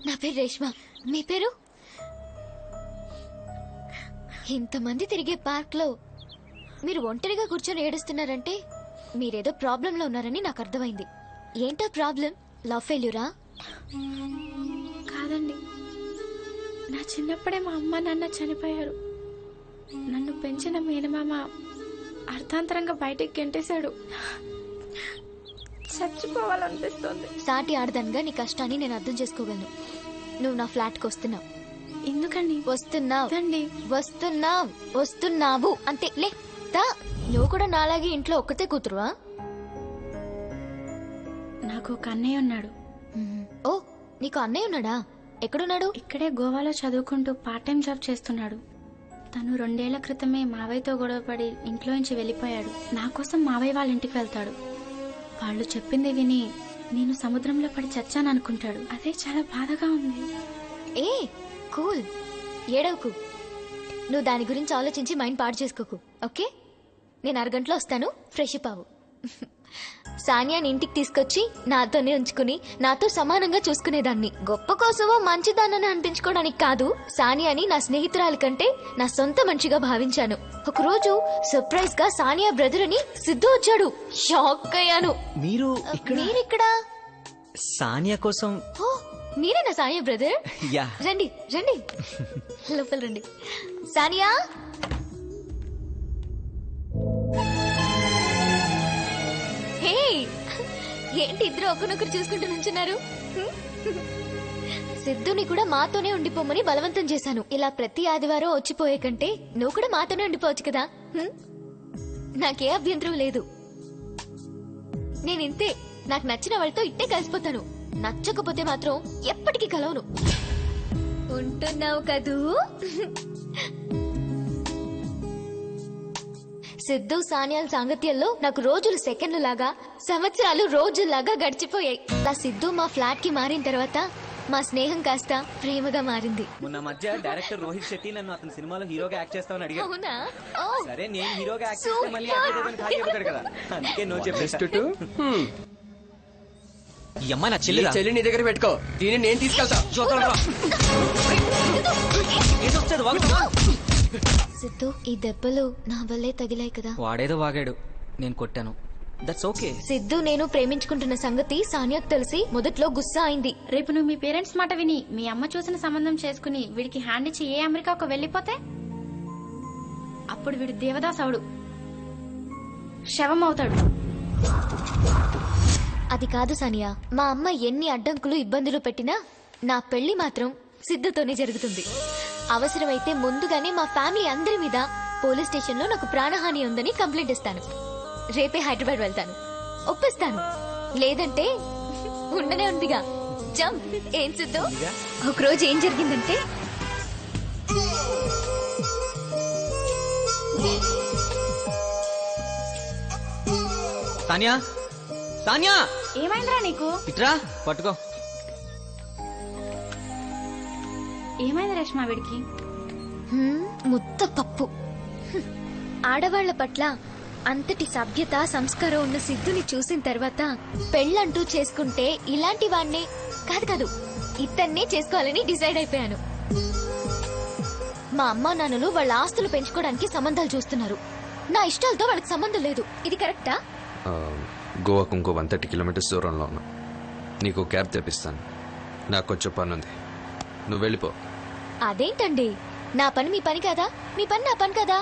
నా పేరు రేష్మ. మీ పేరు? ఇంతమంది తిరిగే పార్క్ లో మీరు ఒంటరిగా కూర్చొని ఏడుస్తున్నారంటే మీరేదో ప్రాబ్లంలో ఉన్నారని నాకు అర్థమైంది. ఏంటో ప్రాబ్లం? లవ్ ఫెయిల్యూరా? కాదండి, నా చిన్నప్పుడే మా అమ్మ నాన్న చనిపోయారు. నన్ను పెంచిన మేనమామ అర్థాంతరంగా బయటికి గెంటేశాడు. చచ్చిపోవాలనిపిస్తోంది. సాటి ఆడదానిగా నీ కష్టాన్ని నేను అర్థం చేసుకోగలను. నువ్వు నా ఫ్లాట్కి వస్తున్నావు. ఎందుకండి? వస్తున్నావు అంతే. లే దా. నువ్వు కూడా నాలాగే ఇంట్లో ఒక్కతే కూతురువా? నాకు ఒక అన్నయ్య ఉన్నాడు. ఓ, నీకు అన్నయ్య ఉన్నాడా? ఎక్కడున్నాడు? ఇక్కడే గోవాలో చదువుకుంటూ పార్ట్ టైం జాబ్ చేస్తున్నాడు. తను 2 ఏళ్ల క్రితమే మావయ్యతో గొడవపడి ఇంట్లో నుంచి వెళ్ళిపోయాడు. నా కోసం మావయ్య వాళ్ళ ఇంటికి వెళ్తాడు. వాళ్ళు చెప్పింది విని నేను సముద్రంలో పడి చచ్చాను అనుకుంటాడు. అదే చాలా బాధగా ఉంది. ఏ కూల్, ఏడవకు. నువ్వు దాని గురించి ఆలోచించి మైండ్ పాడు చేసుకోకు, ఓకే? నేను అరగంటలో వస్తాను, ఫ్రెష్ అప్ అవ్వు. సానియాని ఇంటికి తీసుకొచ్చి నాతోనే ఉంచుకుని నాతో సమానంగా చూసుకునేదాన్ని. గొప్ప కోసమో మంచిదానని అనిపించుకోవడానికి కాదు, సానియాని నా స్నేహితురాలి కంటే నా సొంత మనిషిగా భావించాను. ఒకరోజు సర్ప్రైజ్ గా సానియా బ్రదర్ అని సిద్ధు వచ్చాడు. షాక్ అయ్యాను. మీరిక్కడ సానియా కోసం? ఓ, మీరేనా సానియా బ్రదర్? యా. రండి రండి, లోపల రండి. సానియా, హే, ఏంటి ఇద్దరు ఒకరినొకరు చూసుకుంటూ నుంచున్నారు? సిద్ధుని కూడా మాతోనే ఉండిపోమని బలవంతం చేశాను. ఇలా ప్రతి ఆదివారం వచ్చిపోయే కంటే నువ్వు కూడా మాతోనే ఉండిపోవచ్చు కదా. నాకే అభ్యంతరం లేదు. నేనింతే, నాకు నచ్చిన వాళ్ళతో ఇట్టే కలిసిపోతాను. నచ్చకపోతే మాత్రం ఎప్పటికీ కలవను. ఉంటున్నావు కదూ? సిద్ధు సానియాల సాంగత్యంలో నాకు రోజులు సెకండ్లు లాగా, సంవత్సరాలు రోజుల్లాగా గడిచిపోయాయి. ఆ సిద్ధు మా ఫ్లాట్ కి మారిన తర్వాత మా స్నేహం కాస్త ప్రేమగా మారింది. మొన్న మధ్య డైరెక్టర్ రోహిత్ శెట్టి నన్ను అతని సినిమాలో హీరోగా యాక్ట్ చేస్తామని అడిగాడు. అవునా? సరే, నేను హీరోగా యాక్ట్ చేస్తే మళ్ళీ ఖాళీ అయిపోతాడు కదా, అందుకే నో చెప్పేసి. ఈ అమ్మాయి నా చెల్లి. చెల్లి నీ దగ్గర పెట్టుకో, దీన్ని నేను తీసుకెళ్తా. సిద్ధు, ఈ దెబ్బలు నా వల్లే తగిలాయి కదా. వాడేదో వాగాడు, నేను కొట్టాను. That's okay. సిద్ధు నేను ప్రేమించుకుంటున్న సంగతి సానియాకు తెలిసి మొదట్లో గుస్సా అయింది. రేపు నువ్వు మీ పేరెంట్స్ మాట విని మీ అమ్మ చూసిన సంబంధం చేసుకుని వీడికి హ్యాండ్ ఇచ్చి ఏ అమెరికాకు వెళ్ళిపోతే అప్పుడు వీడు దేవదాస్ అవుడు, శవం అవుతాడు. అది కాదు సానియా, మా అమ్మ ఎన్ని అడ్డంకులు ఇబ్బందులు పెట్టినా నా పెళ్లి మాత్రం సిద్ధుతోనే జరుగుతుంది. అవసరమైతే ముందుగానే మా ఫ్యామిలీ అందరి మీద పోలీస్ స్టేషన్ లో నాకు ప్రాణహాని ఉందని కంప్లైంట్ ఇస్తాను. రేపే హైదరాబాద్ వెళ్తాను, ఒప్పిస్తాను. లేదంటే ఉండనే ఉందిగా. జంప్. ఏం సిద్ధు, ఒకరోజు ఏం జరిగిందంటే, సానియా, సానియా, ఏమైందిరా నీకు? ఇట్రా, పట్టుకో. ఏమైంది రేష్మా వీడికి? ముద్ద పప్పు. ఆడవాళ్ల పట్ల అంతటి సభ్యత, సంస్కారం ఉన్న సిద్ధుని చూసిన తర్వాత పెళ్ళంటూ చేసుకుంటే ఇలాంటి వాణ్ణే కాదు ఇతన్నే చేసుకోవాలని డిసైడ్ అయిపోయాను. మా అమ్మా నాన్నలు వాళ్ళ ఆస్తులు పెంచుకోవడానికి సంబంధాలు చూస్తున్నారు. నా ఇష్టాలతో వాళ్ళకి సంబంధం లేదు. ఇది కరెక్టా? గోవాకు ఇంకో 130 కిలోమీటర్స్ దూరంలో ఉన్నా. నీకు క్యాబ్ తెప్పిస్తాను. నాకు కొంచెం పని ఉంది, నువ్వు వెళ్ళిపో. అదేంటండి, నా పని మీ పని కదా, మీ పని నా పని కదా.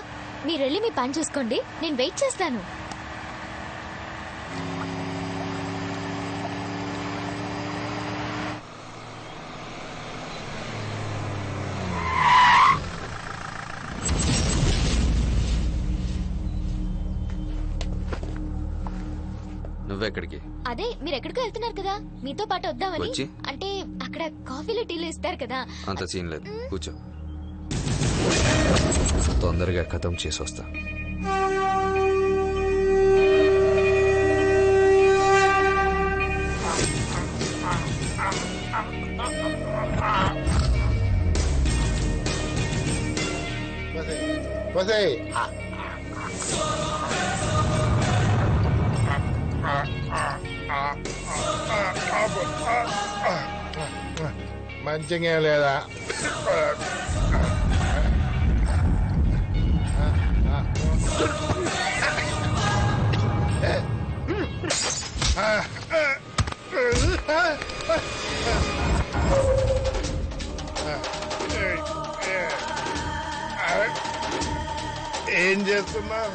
మీరెళ్ళి మీ పని చూసుకోండి, నేను వెయిట్ చేస్తాను. నువ్వెక్కడికి? అదే, మీరు ఎక్కడికో వెళ్తున్నారు కదా, మీతో పాటు వద్దామని. వచ్చి? అంటే అక్కడ కాఫీలు టీలు ఇస్తారు కదా. అంత సీన్ లేదు, కూర్చో. తొందరగా ఖతం చేసి వస్తా. మంచిగా లేదా? ఏం చేస్తున్నావు?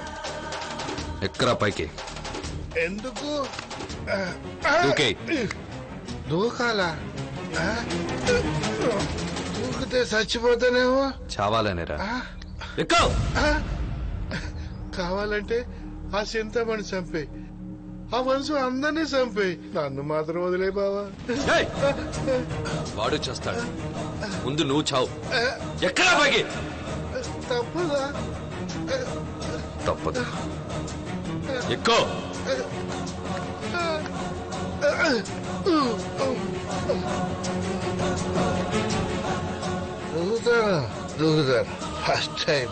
ఎక్కరా పైకి. ఎందుకు దూకే. దూకాలా? దూకు తాగితే చచ్చిపోతానేమో. చావాలనేరా? ఎక్కువ కావాలంటే ఆ చింతమణి చంపే, ఆ మనసు అందరినీ చంపే, నన్ను మాత్రం వదిలే బావా. వాడు చేస్తాడు, ముందు నువ్వు చావు. ఎక్కడా బాగి? తప్పదా? తప్పదు. ఎక్కువ దూకుతాను ఫస్ట్ టైం.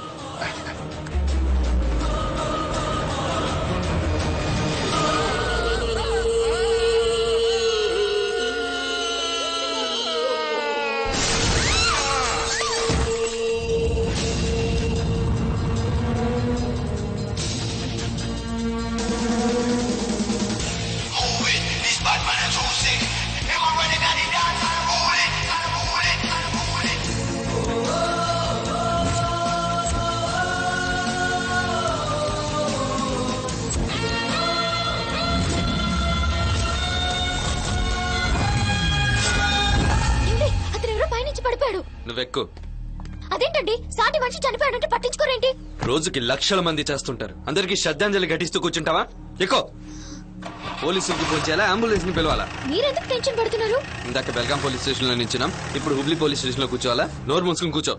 నువ్వెక్కు. అదేంటండి సాటి మనిషి చనిపోయాడంటే పట్టించుకోరేంటి? రోజుకి లక్షల మంది చేస్తుంటారు, అందరికి శ్రద్ధాంజలి ఘటిస్తూ కూర్చుంటావా? ఎక్కువ. పోలీసులకు ఫోన్ చేయాలా, అంబులెన్స్ ని పిలవాలా? మీరెందుకు టెన్షన్ పడుతున్నారు? ఇందాక బెల్గాం పోలీస్ స్టేషన్ లో నించున్నాం, ఇప్పుడు హుబ్లీ పోలీస్ స్టేషన్ లో కూర్చోవాలా? నోరు మూసుకుని కూర్చో.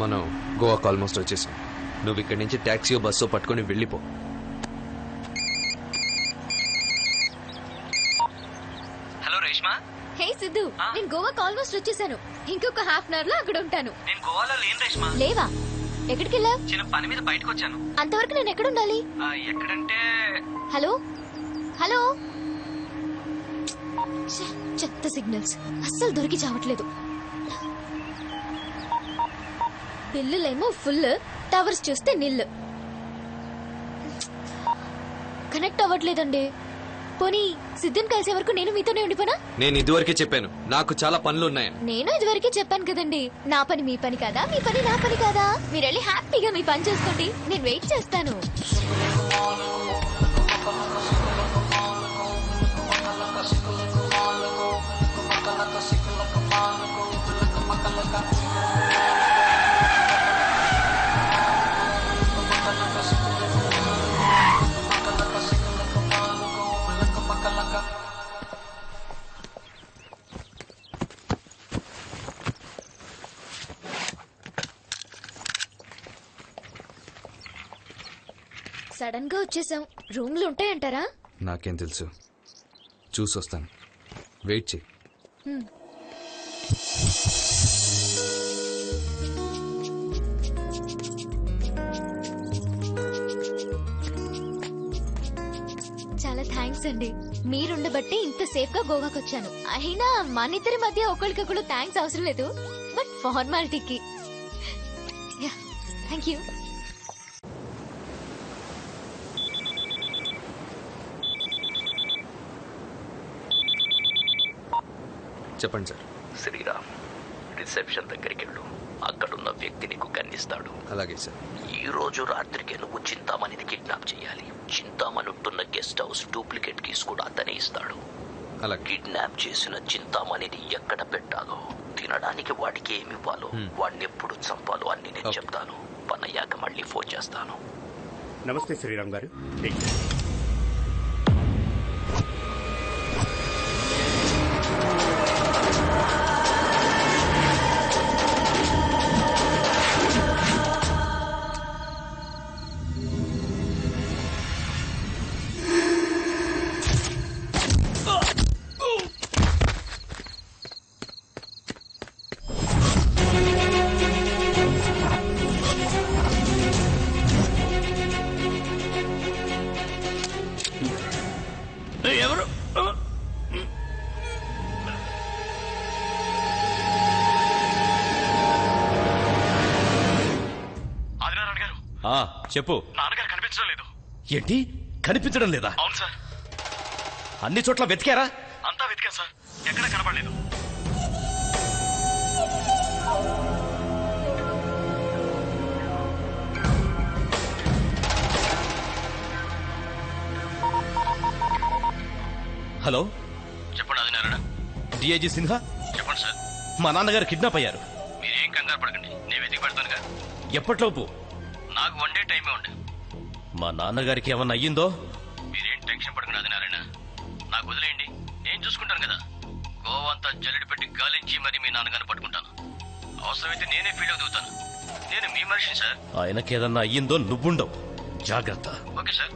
మనం గోవాకు ఆల్మోస్ట్ వచ్చేసాం. నువ్వు ఇక్కడి నుంచి టాక్సీయో బస్సో పట్టుకుని వెళ్ళిపో. హలో రేష్మా. హే సిద్ధు, నేను గోవాకి ఆల్మోస్ట్ వచ్చేసాను. ఇంకొక హాఫ్ అన్ అవర్ లో అక్కడ ఉంటాను. నేను గోవాలో లేను రేష్మా. లేవా? ఎక్కడికి వెళ్ళావు? చిన్న పని మీద బయటకు వచ్చాను. అంతవరకు నేను ఎక్కడ ఉండాలి? ఎక్కడంటే హలో హలో. చెత్త సిగ్నల్స్, అస్సలు దొరికి చావట్లేదు. బిల్లులేమో ఫుల్, టవర్స్ చూస్తే నిల్. కనెక్ట్ అవ్వట్లేదండి. పోనీ సిద్ధుని కలిసే వరకు నేను మీతోనే ఉండిపోనా? నేను ఇదివరకే చెప్పాను, నాకు చాలా పనులు ఉన్నాయని. నేను ఇదివరకే చెప్పాను కదండి, నా పని మీ పని కాదా, మీ పని నా పని కాదా? మీరు వెళ్ళి హ్యాపీగా మీ పని చేసుకోండి, నేను వెయిట్ చేస్తాను. సడన్ గా వచ్చేసాం, రూమ్లు ఉంటాయంటారా? నాకేం తెలుసు, చూసొస్తాను. వెయిట్ చెయ్యి. చాలా థ్యాంక్స్ అండి, మీరుండబట్టి ఇంత సేఫ్ గా గోవాకి వచ్చాను. అయినా మన ఇద్దరి మధ్య ఒకరికొకరు థ్యాంక్స్ అవసరం లేదు, బట్ ఫార్మాలిటీకి. Thank you. చెప్పండి సార్. శ్రీరామ్, రిసెప్షన్ దగ్గరికి వెళ్ళు, అక్కడున్న వ్యక్తి నీకు కన్నిస్తాడు. అలాగే సార్. ఈ రోజు రాత్రికి నువ్వు చింతామణిని కిడ్నాప్ చేయాలి. చింతామణి ఉంటున్న గెస్ట్ హౌస్ డూప్లికేట్ కీస్ కూడా అతనే ఇస్తాడు. అలా కిడ్నాప్ చేసిన చింతామణిని ఎక్కడ పెట్టాలో, తినడానికి వాడికి ఏమి ఇవ్వాలో, వాడిని ఎప్పుడు చంపాలో అన్ని నేను చెప్తాను. పనయ్యాక మళ్ళీ ఫోన్ చేస్తాను. నమస్తే శ్రీరామ్ గారు. ఎవరు? ఆదినారాయణ గారు. చెప్పు. నాన్నగారు కనిపించడం లేదు. ఏంటి కనిపించడం లేదా? అవును సార్. అన్ని చోట్ల వెతికారా? అంతా వెతికా సార్, ఎక్కడ కనపడలేదు. హలో చెప్పండి ఆదినారాయణ. డిఐజీ సిన్హా. చెప్పండి సార్. మా నాన్నగారు కిడ్నాప్ అయ్యారు. మీరేం కంగారు పడకండి, నేను వెతికి పెడతానుగా. ఎప్పట్లోపు? నాకు 1 డే టైమే ఉంది. మా నాన్నగారికి ఏమన్నా అయ్యిందో? మీరేం టెన్షన్ పడకండి ఆదినారాయణ, నాకు వదిలేయండి, నేను చూసుకుంటాను కదా. గోవా అంతా జల్లెడ పెట్టి గాలించి మరి మీ నాన్నగారిని పట్టుకుంటాను. అవసరమైతే నేనే ఫీల్డ్ దిగుతాను. నేను మీ మనిషిని సార్. ఆయనకేదన్నా అయ్యిందో నువ్వుండవు, జాగ్రత్త. Okay sir.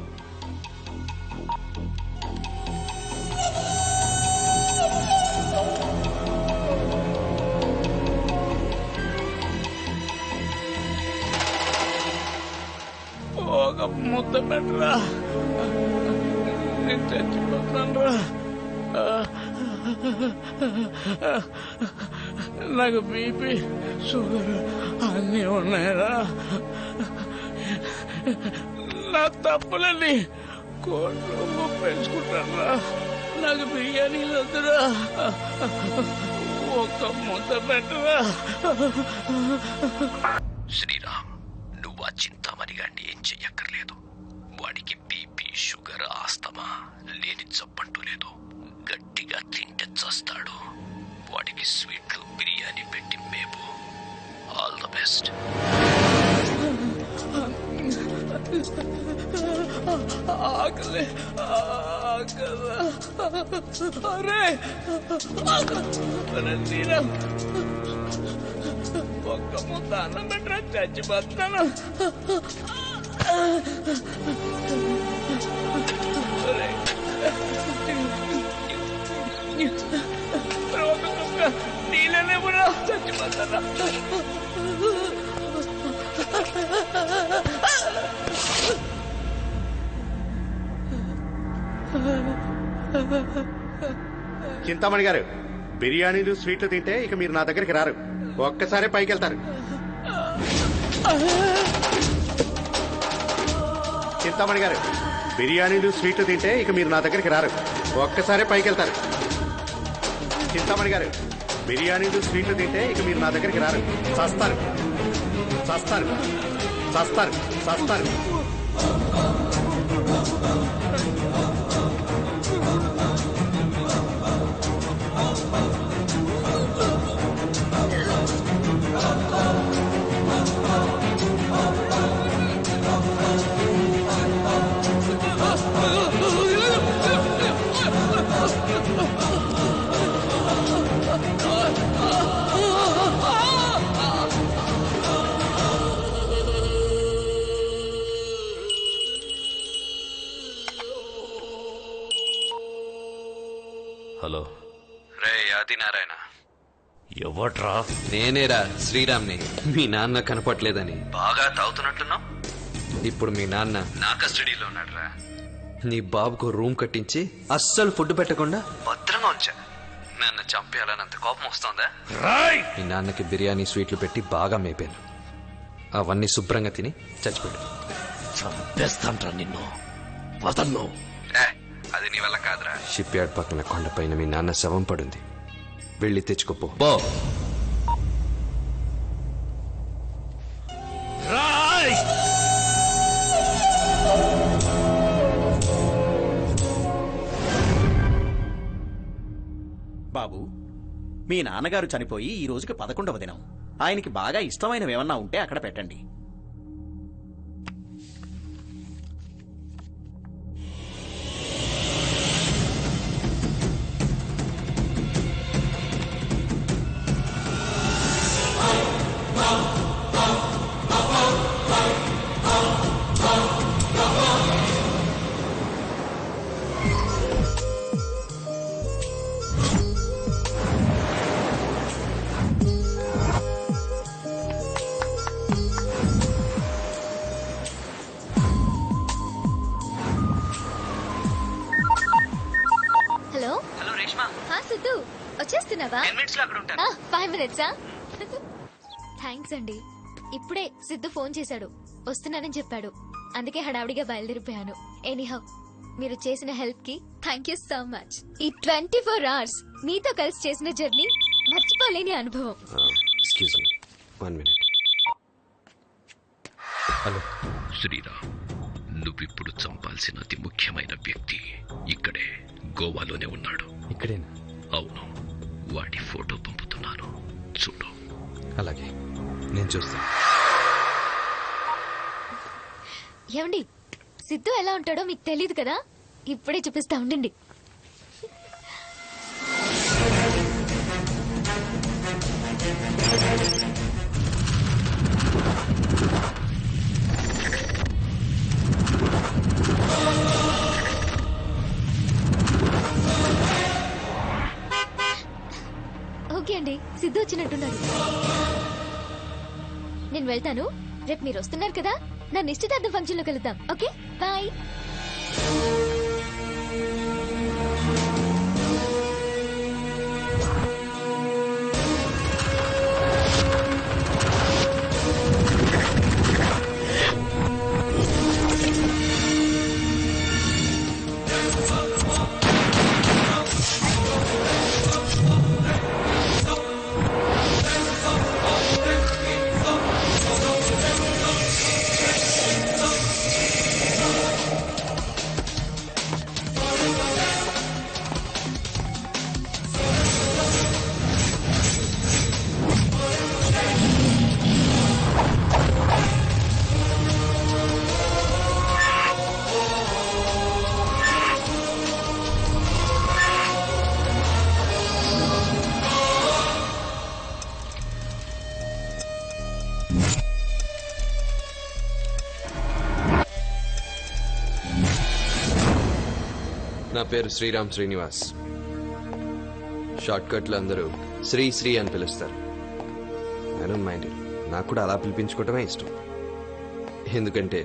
ఒక ముద్ద పెట్టరా, నేను చచ్చిపోతానురా. నాకు బీపీ షుగర్ అన్నీ ఉన్నాయరా. నా తప్పులని కోట్లు పెంచుకుంటారా. నాకు బిర్యానీలు వద్దురా, ఒక్క ముద్ద పెట్టరా. శ్రీరామ్, నువ్వు ఆ చింతామణి గారిని ఏం చెయ్యక్కర్లేదు. వాడికి బీపీ షుగర్ ఆస్తమా లేని జబ్బంటూ లేదు. గట్టిగా తింటే చస్తాడు. వాడికి స్వీట్లు బిర్యానీ పెట్టి మేపు. All the best. ఆకలి ఆకలి. అరే శ్రీరామ్, ఒక్క ముద్ద అన్నం పెట్టరా, చచ్చిపోతాను. ఒక కుక్క నీళ్ళనే కూడా చచ్చిపోతాను. చింతామణి గారు, బిర్యానీలు స్వీట్లు తింటే ఇక మీరు నా దగ్గరికి రారు. ఒక్కసారే పైకి వెళ్తారు. చింతామణి గారు, బిర్యానీలు స్వీట్లు తింటే ఇక మీరు నా దగ్గరికి రారు. ఒక్కసారే పైకి వెళ్తారు. చింతామణి గారు, బిర్యానీలు స్వీట్లు తింటే ఇక మీరు నా దగ్గరికి రారు. చస్తారు చస్తారు చస్తారు చస్తారు. హలో. రే ఆదినారాయణ. ఎవట్రా? నేనేరా, శ్రీరామ్ని. మీ నాన్న కనపట్లేదని బాగా తాగుతున్నట్లున్నావు. ఇప్పుడు మీ నాన్న నా కస్టడీలో ఉన్నాడురా. నీ బాబుకు రూమ్ కట్టించి అస్సలు ఫుడ్ పెట్టకుండా భద్రంగా ఉంచా. నన్ను చంపేయాలన్నంత కోపం వస్తోందా? మీ నాన్నకి బిర్యానీ స్వీట్లు పెట్టి బాగా మేపాను. అవన్నీ శుభ్రంగా తిని చచ్చిపోయాడు. చంపేస్తాంట్రా నిన్ను, వదలను. అది నీ వల్ల కాదురా. షిప్ యార్డ్ పక్కన కొండపైన మీ నాన్న శవం పడుంది. వెళ్ళి తెచ్చుకోపో. బో. బాబు, మీ నాన్నగారు చనిపోయి ఈ రోజుకి 11వ దినం. ఆయనకి బాగా ఇష్టమైనవి ఏమన్నా ఉంటే అక్కడ పెట్టండి. వచ్చేస్తున్నావా? 10 minutes లో అక్కడ ఉంటాను. 5 minutes థ్యాంక్స్ అండి. ఇప్పుడే సిద్ధు ఫోన్ చేశాడు, వస్తున్నానని చెప్పాడు. అందుకే హడావిడిగా బయలుదేరిపోయాను. ఎనీహౌ, మీరు చేసిన హెల్ప్ కి థ్యాంక్ యూ సో మచ్. ఈ 24 hours మీతో కలిసి చేసిన జర్నీ మర్చిపోలేని అనుభవం. Excuse me, 1 minute. Hello Sriram, నువ్విప్పుడు చంపాల్సిన అతి ముఖ్యమైన వ్యక్తి ఇక్కడే గోవాలోనే ఉన్నాడు. ఇక్కడేనా? అవును, వాడి ఫోటో పంపుతున్నాను, చూడు. అలాగే, నేను చూస్తాను. ఏమండి, సిద్ధు ఎలా ఉంటాడో మీకు తెలియదు కదా, ఇప్పుడే చూపిస్తా ఉండండి. ఓకే అండి, సిద్ధు వచ్చినట్టున్నాడు. నేను వెళ్తాను. రేపు మీరు వస్తున్నారు కదా, నా నిశ్చితార్థం ఫంక్షన్ లో కలుద్దాం. Okay, bye. నా పేరు శ్రీరామ్ శ్రీనివాస్. షార్ట్ కట్లు అందరూ శ్రీ శ్రీ అని పిలుస్తారు. I don't mind it. నాకు కూడా అలా పిలిపించుకోవటమే ఇష్టం. ఎందుకంటే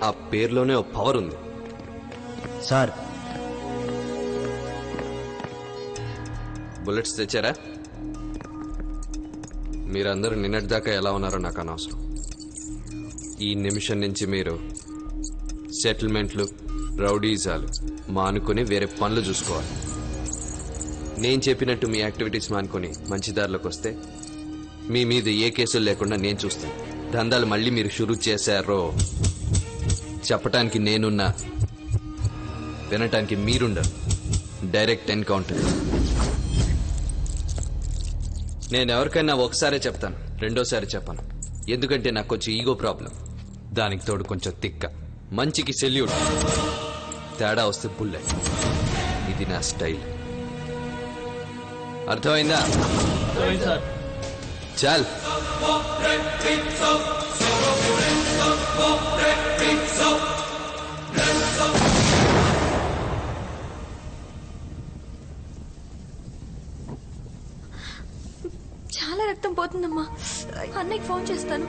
ఆ పేరులోనే ఒక పవర్ ఉంది. సార్, బుల్లెట్స్ తెచ్చారా? మీరందరూ నిన్నటిదాకా ఎలా ఉన్నారో నాకు అనవసరం. ఈ నిమిషం నుంచి మీరు సెటిల్మెంట్లు, రౌడీజాలు మానుకొని వేరే పనులు చూసుకోవాలి. నేను చెప్పినట్టు మీ యాక్టివిటీస్ మానుకొని మంచి దారిలోకి వస్తే మీ మీద ఏ కేసులు లేకుండా నేను చూస్తాను. దందాలు మళ్ళీ మీరు షురూ చేశారో చెప్పటానికి నేనున్నా, వినటానికి మీరుండరు. Direct encounter. నేను ఎవరికైనా ఒకసారే చెప్తాను, రెండోసారి చెప్పను. ఎందుకంటే నాకు కొంచెం ఈగో ప్రాబ్లం. దానికి తోడు కొంచెం తిక్క. మంచికి సెల్యూట్, తేడా వస్తే బుల్లెట్. ఇది నా స్టైల్. అర్థమైందా? చాల్. చాలా రక్తం పోతుందమ్మా. అన్నయ్యకి ఫోన్ చేస్తాను.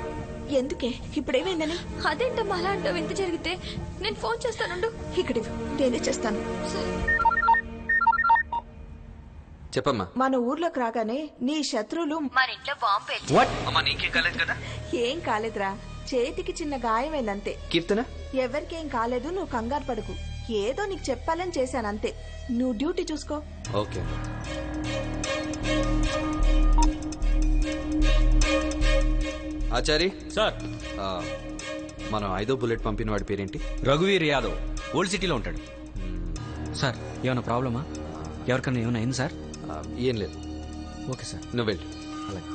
ఎందుకే? ఇప్పుడేమైందని? అదేంటమ్మా అలా అంటావు? ఎంత జరిగితే నేను ఫోన్ చేస్తానుండు. ఇక్కడ నేనే చేస్తాను. చెప్పమ్మా. మన ఊర్లోకి రాగానే నీ శత్రువులు మన ఇంట్లో బాంబు పెట్టి. అమ్మా, నీకేం కాలేదు కదా? ఏం కాలేదురా, చేతికి చిన్న గాయమైందంతే. కీర్తన? ఎవరికేం కాలేదు, నువ్వు కంగారు పడుకు. ఏదో నీకు చెప్పాలని చేశానంతే. నువ్వు డ్యూటీ చూసుకో. ఓకే. ఆచారి సార్, మనం 5వ బుల్లెట్ పంపిన వాడి పేరేంటి? రఘువీర్ యాదవ్, ఓల్డ్ సిటీలో ఉంటాడు. సార్, ఏమైనా ప్రాబ్లమా? ఎవరికన్నా ఏమైనా అయింది సార్? ఏం లేదు. ఓకే సార్, నువ్వు వెళ్ళు. అలాగే.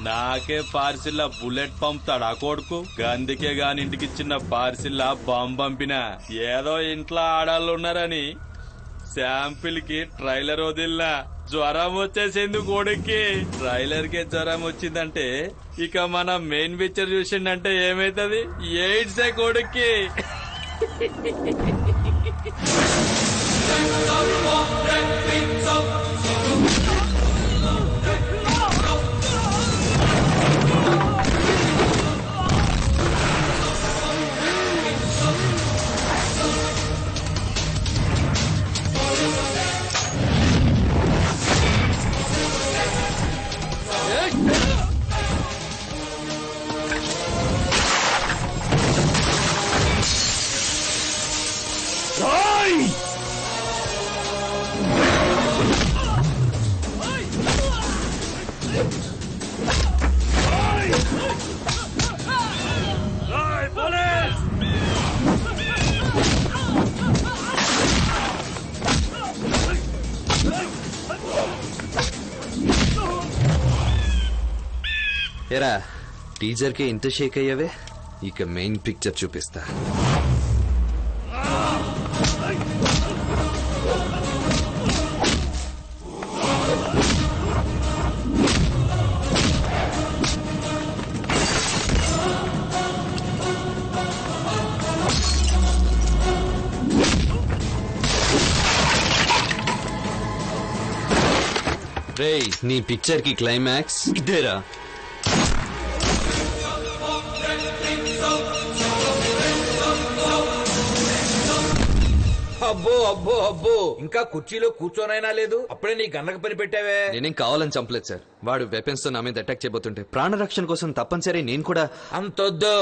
నాకే పార్సిల్లా బుల్లెట్ పంపుతాడా కొడుకు? గందుకే గాని ఇంటికి చిన్న పార్సిల్లా బాంబు పంపినా. ఏదో ఇంట్లో ఆడాళ్ళు ఉన్నారని శాంపిల్ కి ట్రైలర్ వదిలినా. జ్వరం వచ్చేసింది కొడుక్కి. ట్రైలర్ కి జ్వరం వచ్చిందంటే ఇక మన మెయిన్ పిక్చర్ చూసిండంటే ఏమైతుంది? ఎయిడ్సే కొడుక్కి. ఏరా టీజర్ కి ఇంత షేక్ అయ్యావే, ఇక మెయిన్ పిక్చర్ చూపిస్తా. రేయ్, నీ పిక్చర్ కి క్లైమాక్స్ ఇదేరా. అబ్బో అబ్బో అబ్బో, ఇంకా కుర్చీలో కూర్చోనైనా లేదు, అప్పుడే నీ గన్నకు పని పెట్టావే. నేనేం కావాలని చంపలేదు సార్. వాడు వెపన్స్ తో నా మీద అటాక్ చేయబోతుంటే ప్రాణరక్షణ కోసం తప్పనిసరి నేను కూడా. అంతొద్దు.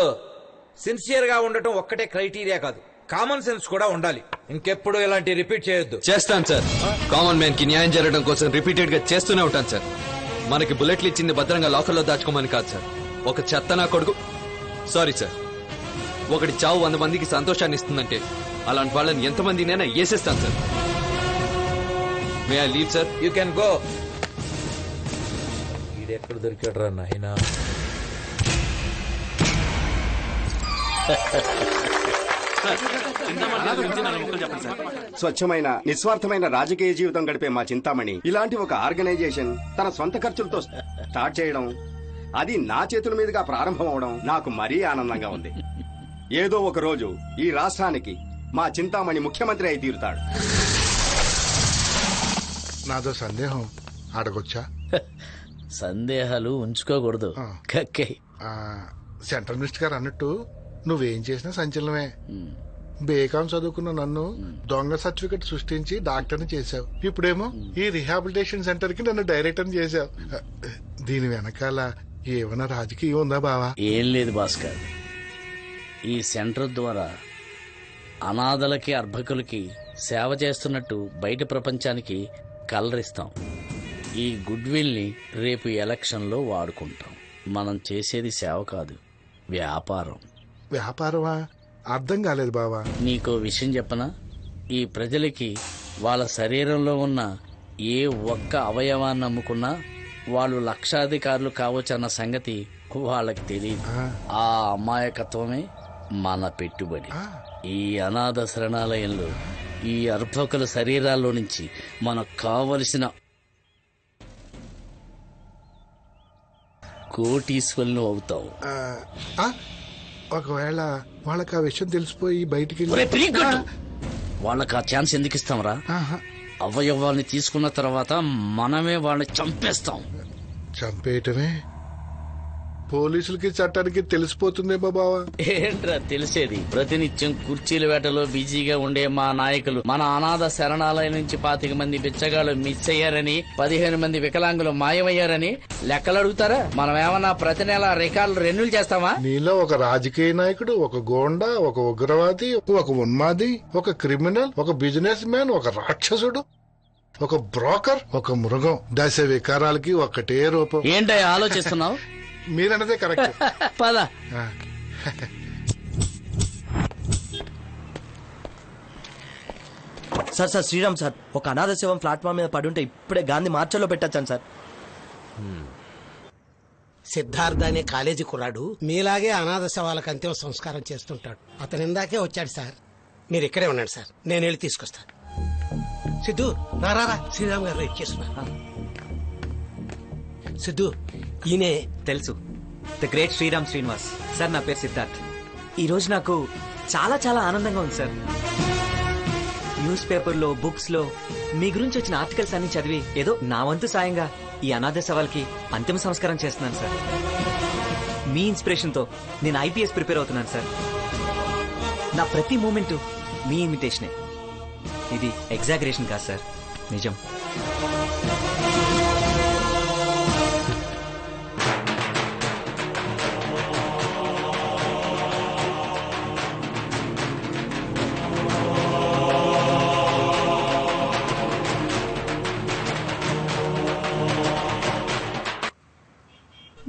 సిన్సియర్ గా ఉండటం ఒక్కటే క్రైటీరియా కాదు, కామన్ సెన్స్ కూడా ఉండాలి. ఇంకెప్పుడు ఇలాంటి రిపీట్ చేయొద్దు. చేస్తాను సార్. కామన్ మ్యాన్ కి న్యాయం జరగడం కోసం రిపీటెడ్ గా చేస్తూనే ఉంటాను సార్. మనకి బుల్లెట్లు ఇచ్చింది భద్రంగా లాకర్లో దాచుకోమని కాదు సార్. ఒక చెత్త నా కొడుకు, సారీ సార్, ఒకటి చావు 100 మందికి సంతోషాన్ని ఇస్తుందంటే అలాంటి వాళ్ళని ఎంతమందినైనా వేసేస్తాను sir. May I leave sir? You can go. ఈడెక్కడ దొరికాడు రా నాయనా. స్వచ్ఛమైన నిస్వార్థమైన రాజకీయ జీవితం గడిపే మా చింతామణి ఇలాంటి ఒక ఆర్గనైజేషన్ తన సొంత ఖర్చులతో స్టార్ట్ చేయడం, అది నా చేతుల మీదుగా ప్రారంభం అవడం నాకు మరీ ఆనందంగా ఉంది. ఏదో ఒక రోజు ఈ రాష్ట్రానికి మా చింతామణి ముఖ్యమంత్రి అయి తీరుతాడు. నాదో సందేహం, అడగొచ్చా? సందేహాలు ఉంచుకోకూడదు. సెంట్రల్ మినిస్టర్ గారు అన్నట్టు నువ్వేం చేసినా సంచలనమే. బేకాం చదువుకున్న నన్ను దొంగ సర్టిఫికెట్ సృష్టించి డాక్టర్ని చేశావు. ఇప్పుడేమో ఈ రిహాబిలిటేషన్ సెంటర్ కి నన్ను డైరెక్టర్ని చేశావు. దీని వెనకాల ఏమైనా రాజకీయం ఉందా బావా? ఏం లేదు భాస్కర్. ఈ సెంటర్ ద్వారా అనాథలకి అర్భకులకి సేవ చేస్తున్నట్టు బయట ప్రపంచానికి కలరిస్తాం. ఈ గుడ్ విల్ ని రేపు ఎలక్షన్లో వాడుకుంటాం. మనం చేసేది సేవ కాదు, వ్యాపారం. వ్యాపారమా? అర్థం కాలేదు బావా. నీకో విషయం చెప్పనా? ఈ ప్రజలకి వాళ్ళ శరీరంలో ఉన్న ఏ ఒక్క అవయవాన్ని అమ్ముకున్నా వాళ్ళు లక్షాధికారులు కావచ్చన్న సంగతి వాళ్ళకి తెలియదు. ఆ అమాయకత్వమే మన పెట్టుబడి. ఈ అనాథ శరణాలయంలో ఈ అర్భకుల శరీరాల్లో నుంచి మనకు కావలసిన కోటీశ్వరులు అవుతావు. ఒకవేళ వాళ్ళకి ఆ విషయం తెలిసిపోయి బయటికి వాళ్ళకి ఆ ఛాన్స్ ఎందుకు ఇస్తాంరా? అవయవాల్ని తీసుకున్న తర్వాత మనమే వాళ్ళని చంపేస్తాం. చంపేయటమే? పోలీసులకి చట్టానికి తెలిసిపోతుందేమో బావా. ఏంట్రా తెలిసేది? ప్రతినిత్యం కుర్చీల వేటలో బిజీగా ఉండే మా నాయకులు మన అనాథ శరణాలయం నుంచి 25 మంది బిచ్చగాళ్ళు మిస్ అయ్యారని, 15 మంది వికలాంగులు మాయమయ్యారని లెక్కలు అడుగుతారా? మనం ఏమన్నా ప్రతి నెల రికార్డులు రెన్యూల్ చేస్తామా? నీలో ఒక రాజకీయ నాయకుడు, ఒక గోండా, ఒక ఉగ్రవాది, ఒక ఉన్మాది, ఒక క్రిమినల్, ఒక బిజినెస్ మ్యాన్, ఒక రాక్షసుడు, ఒక బ్రోకర్, ఒక మృగం. దశ వికారాలకి ఒక్కటే రూపం. ఏంటో ఆలోచిస్తున్నావు? మీరన్నదే కరెక్ట్. పద. సార్ శ్రీరామ్ సార్, ఒక అనాథ శవం ప్లాట్ఫామ్ మీద పడుంటే ఇప్పుడే గాంధీ మార్చర్లో పెట్టచ్చాను సార్. సిద్ధార్థ అనే కాలేజీ కుర్రాడు మీలాగే అనాథ శవాలకు అంతిమ సంస్కారం చేస్తుంటాడు. అతను ఇందాకే వచ్చాడు సార్. మీరు ఇక్కడే ఉండండి సార్, నేను వెళ్ళి తీసుకొస్తాను. సిద్ధు రారా, శ్రీరామ్ గారు వెయిట్ చేస్తున్నా. సిద్ధు, ఈయనే. తెలుసు, the great Sriram Srinivas sir. నా పేరు సిద్ధార్థ్. ఈ రోజు నాకు చాలా చాలా ఆనందంగా ఉంది సార్. న్యూస్ పేపర్లో, బుక్స్ లో మీ గురించి వచ్చిన ఆర్టికల్స్ అన్ని చదివి ఏదో నా వంతు సాయంగా ఈ అనాథ సవాల్కి అంతిమ సంస్కారం చేస్తున్నాను సార్. మీ ఇన్స్పిరేషన్ తో నేను IPS ప్రిపేర్ అవుతున్నాను సార్. నా ప్రతి మూమెంట్ మీ ఇన్విటేషనే. ఇది ఎగ్జాగరేషన్ కాదు సార్, నిజం.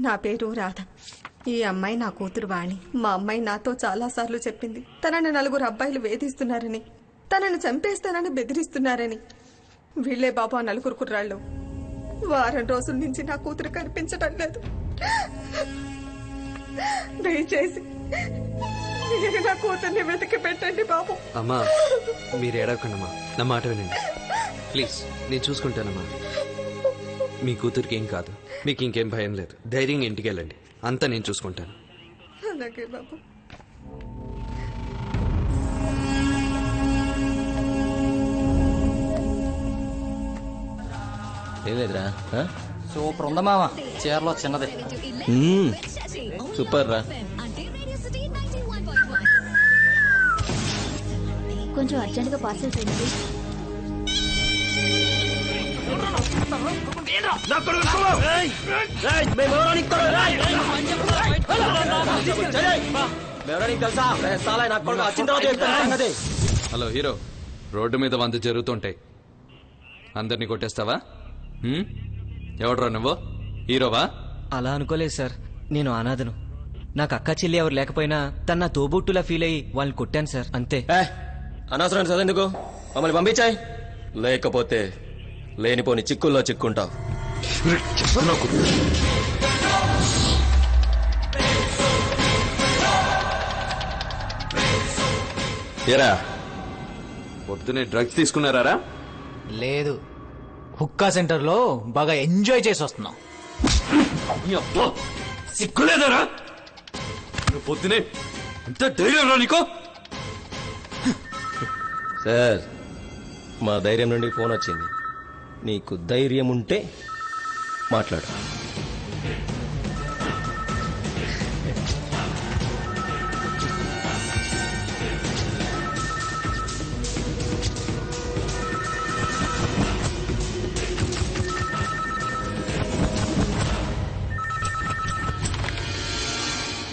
నా పేరు రాధ. ఈ అమ్మాయి నా కూతురు వాణి. మా అమ్మాయి నాతో చాలా సార్లు చెప్పింది తనని 4 అబ్బాయిలు వేధిస్తున్నారని, తనను చంపేస్తానని బెదిరిస్తున్నారని. వీళ్లే బాబు ఆ 4 కుర్రాళ్ళు. వారం రోజుల నుంచి నా కూతురు కనిపించడం లేదు. దయచేసి మీరు నా కూతుర్ని వెతికి పెట్టండి బాబు. అమ్మా మీరు ఏడవకండమ్మా, నా మాట వినండి ప్లీజ్. నేను చూసుకుంటానమ్మా. మీ కూతురికి ఏం కాదు, మీకు ఇంకేం భయం లేదు. ధైర్యంగా ఇంటికి వెళ్ళండి, అంతా నేను చూసుకుంటాను. అలాగే బాబు. ఏం లేదురా. సూపర్ ఉందా మామ, చీరలో చిన్నది. సూపర్ రా. కొంచెం అర్జెంట్ గా పార్సల్ చేయండి. హలో హీరో, రోడ్డు మీద 100 జరుగుతుంటాయి, అందరినీ కొట్టేస్తావా? ఎవడ్రా నువ్వు, హీరోవా? అలా అనుకోలేదు సార్, నేను అనాథను. నాకు అక్క చెల్లి ఎవరు లేకపోయినా తన నా తోబుట్టులా ఫీల్ అయ్యి వాళ్ళని కొట్టాను సార్, అంతే. అనవసరం చదవెందుకు, మమ్మల్ని పంపించాయి. లేకపోతే లేనిపోని చిక్కుల్లో చిక్కుంటావు. ఏరా పొద్దునే డ్రగ్స్ తీసుకున్నారా? లేదు, హుక్కా సెంటర్ లో బాగా ఎంజాయ్ చేసి వస్తున్నాం. సిగ్గులేదరా? పొద్దునే ఎంత ధైర్యం రా నీకు? సార్, మా ధైర్యం నుండి ఫోన్ వచ్చింది. నీకు ధైర్యం ఉంటే మాట్లాడు.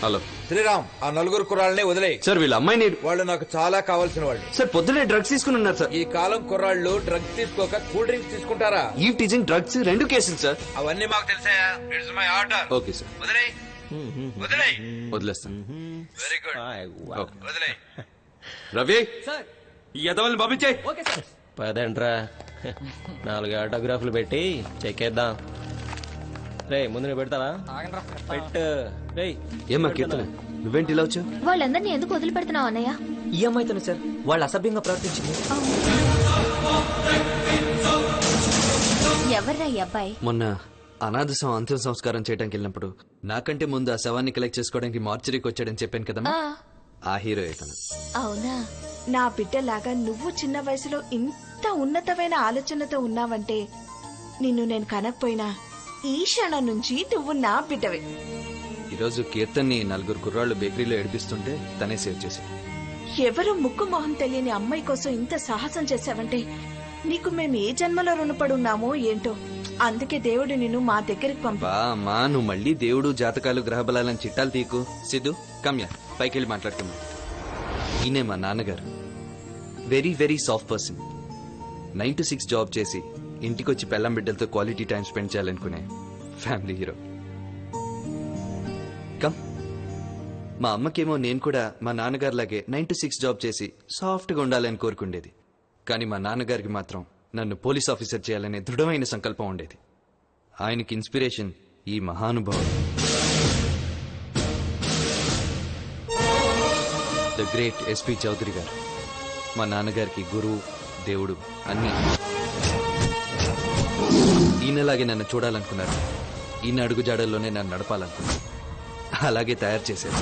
హలో శ్రీరామ్, ఆ నలుగురు కుర్రాళ్ళని వదిలే. సార్ వీళ్ళ అమ్మాయిని. వాళ్ళు నాకు చాలా కావాల్సిన వాళ్ళు. సార్ పొద్దునే డ్రగ్స్ తీసుకుని ఉన్నారు సార్. ఈ కాలం కుర్రాళ్ళు డ్రగ్స్ తీసుకోక కూల్ డ్రింక్స్ తీసుకుంటారా? ఈ టీజింగ్ డ్రగ్స్ 2 కేసులు సార్. అవన్నీ మాకు తెలుసాయా? It's my order. Okay sir, వదిలే. వదిలే. వదిలేస్తాను. Very good. వదిలే. రవి, ఈ ఎదవల్ని పంపించాయి. పదండ్రా, 4 ఆటోగ్రాఫ్లు పెట్టి చెక్కేద్దాం. రే ముందు పెడతావా? పెట్టు. ఏమా కీర్తన, నువ్వేంటి ఇలా వచ్చావు? వాళ్ళందరినీ ఎందుకు వదిలిపెడుతున్నావు అన్నయ్య? ఈ అమ్మాయితోనే సార్, వాళ్ళు అసభ్యంగా ప్రవర్తించింది. ఎవర్రా ఈ అబ్బాయి? మొన్న అనాథ అంతిమ సంస్కారం చేయడానికి వెళ్ళినప్పుడు నాకంటే ముందు ఆ శవాన్ని కలెక్ట్ చేసుకోవడానికి మార్చరీకి వచ్చాడని చెప్పాను కదమ్మా, ఆ హీరో ఇతను. అవునా? నా బిడ్డలాగా నువ్వు చిన్న వయసులో ఇంత ఉన్నతమైన ఆలోచనతో ఉన్నావంటే నిన్ను నేను కనకపోయినా ఈ క్షణం నుంచి నువ్వు నా బిడ్డవే. ఈరోజు కీర్తన్ని 4 కుర్రాళ్ళు బేకరీలో ఏడిపిస్తుంటే తనే సేవ్ చేసి. ఎవరు ముక్కు మొహం తెలియని అమ్మాయి కోసం ఇంత సాహసం చేశావంటే నీకు మేము ఏ జన్మలో రుణపడి ఉన్నామో ఏంటో. అందుకే దేవుడు నిన్ను మా దగ్గరికి పంపా. బా అమ్మా, నువ్వు మళ్ళీ దేవుడు జాతకాలు గ్రహబలాలని చిట్టాలు తీకు. సిద్ధు కమ్యా, పైకి వెళ్ళి మాట్లాడుకుందాం. ఈయనే మా నాన్నగారు. Very very soft person. 9 to 6 job చేసి ఇంటికొచ్చి పెళ్ళం బిడ్డలతో క్వాలిటీ టైం స్పెండ్ చేయాలనుకునే ఫ్యామిలీ హీరో. కమ్. మా అమ్మకేమో నేను కూడా మా నాన్నగారిలాగే 9 to 6 జాబ్ చేసి సాఫ్ట్గా ఉండాలని కోరుకుండేది. కానీ మా నాన్నగారికి మాత్రం నన్ను పోలీస్ ఆఫీసర్ చేయాలనే దృఢమైన సంకల్పం ఉండేది. ఆయనకి ఇన్స్పిరేషన్ ఈ మహానుభావుడు, ద గ్రేట్ ఎస్పీ చౌదరి గారు. మా నాన్నగారికి గురువు, దేవుడు అన్నీ. ఈయనలాగే నన్ను చూడాలనుకున్నారు. ఈయన అడుగుజాడల్లోనే నన్ను నడపాలనుకున్నారు. అలాగే తయారు చేశారు.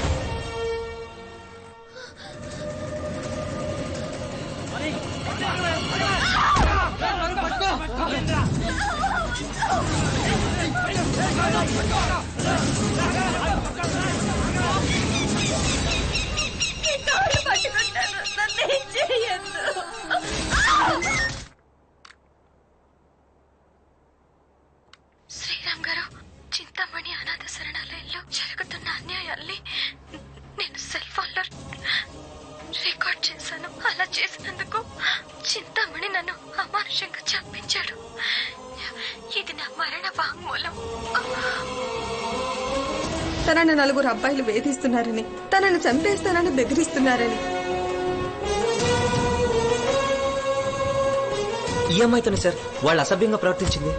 శ్రీరామ్ గారు, చింతామణి అనాథ శరణాలయంలో జరుగుతున్న అన్యాయాల్ని నేను సెల్ ఫోన్ లో రికార్డ్ చేశాను. అలా చేసినందుకు చింతామణి నన్ను అమానుషంగా చంపించాడు. ఇది నా మరణ వాంగ్మూలం. తనని 4 అబ్బాయిలు వేధిస్తున్నారని, తనని చంపేస్తానని బెదిరిస్తున్నారని. ఈ అమ్మాయితోనే సార్, వాళ్ళు అసభ్యంగా ప్రవర్తించింది.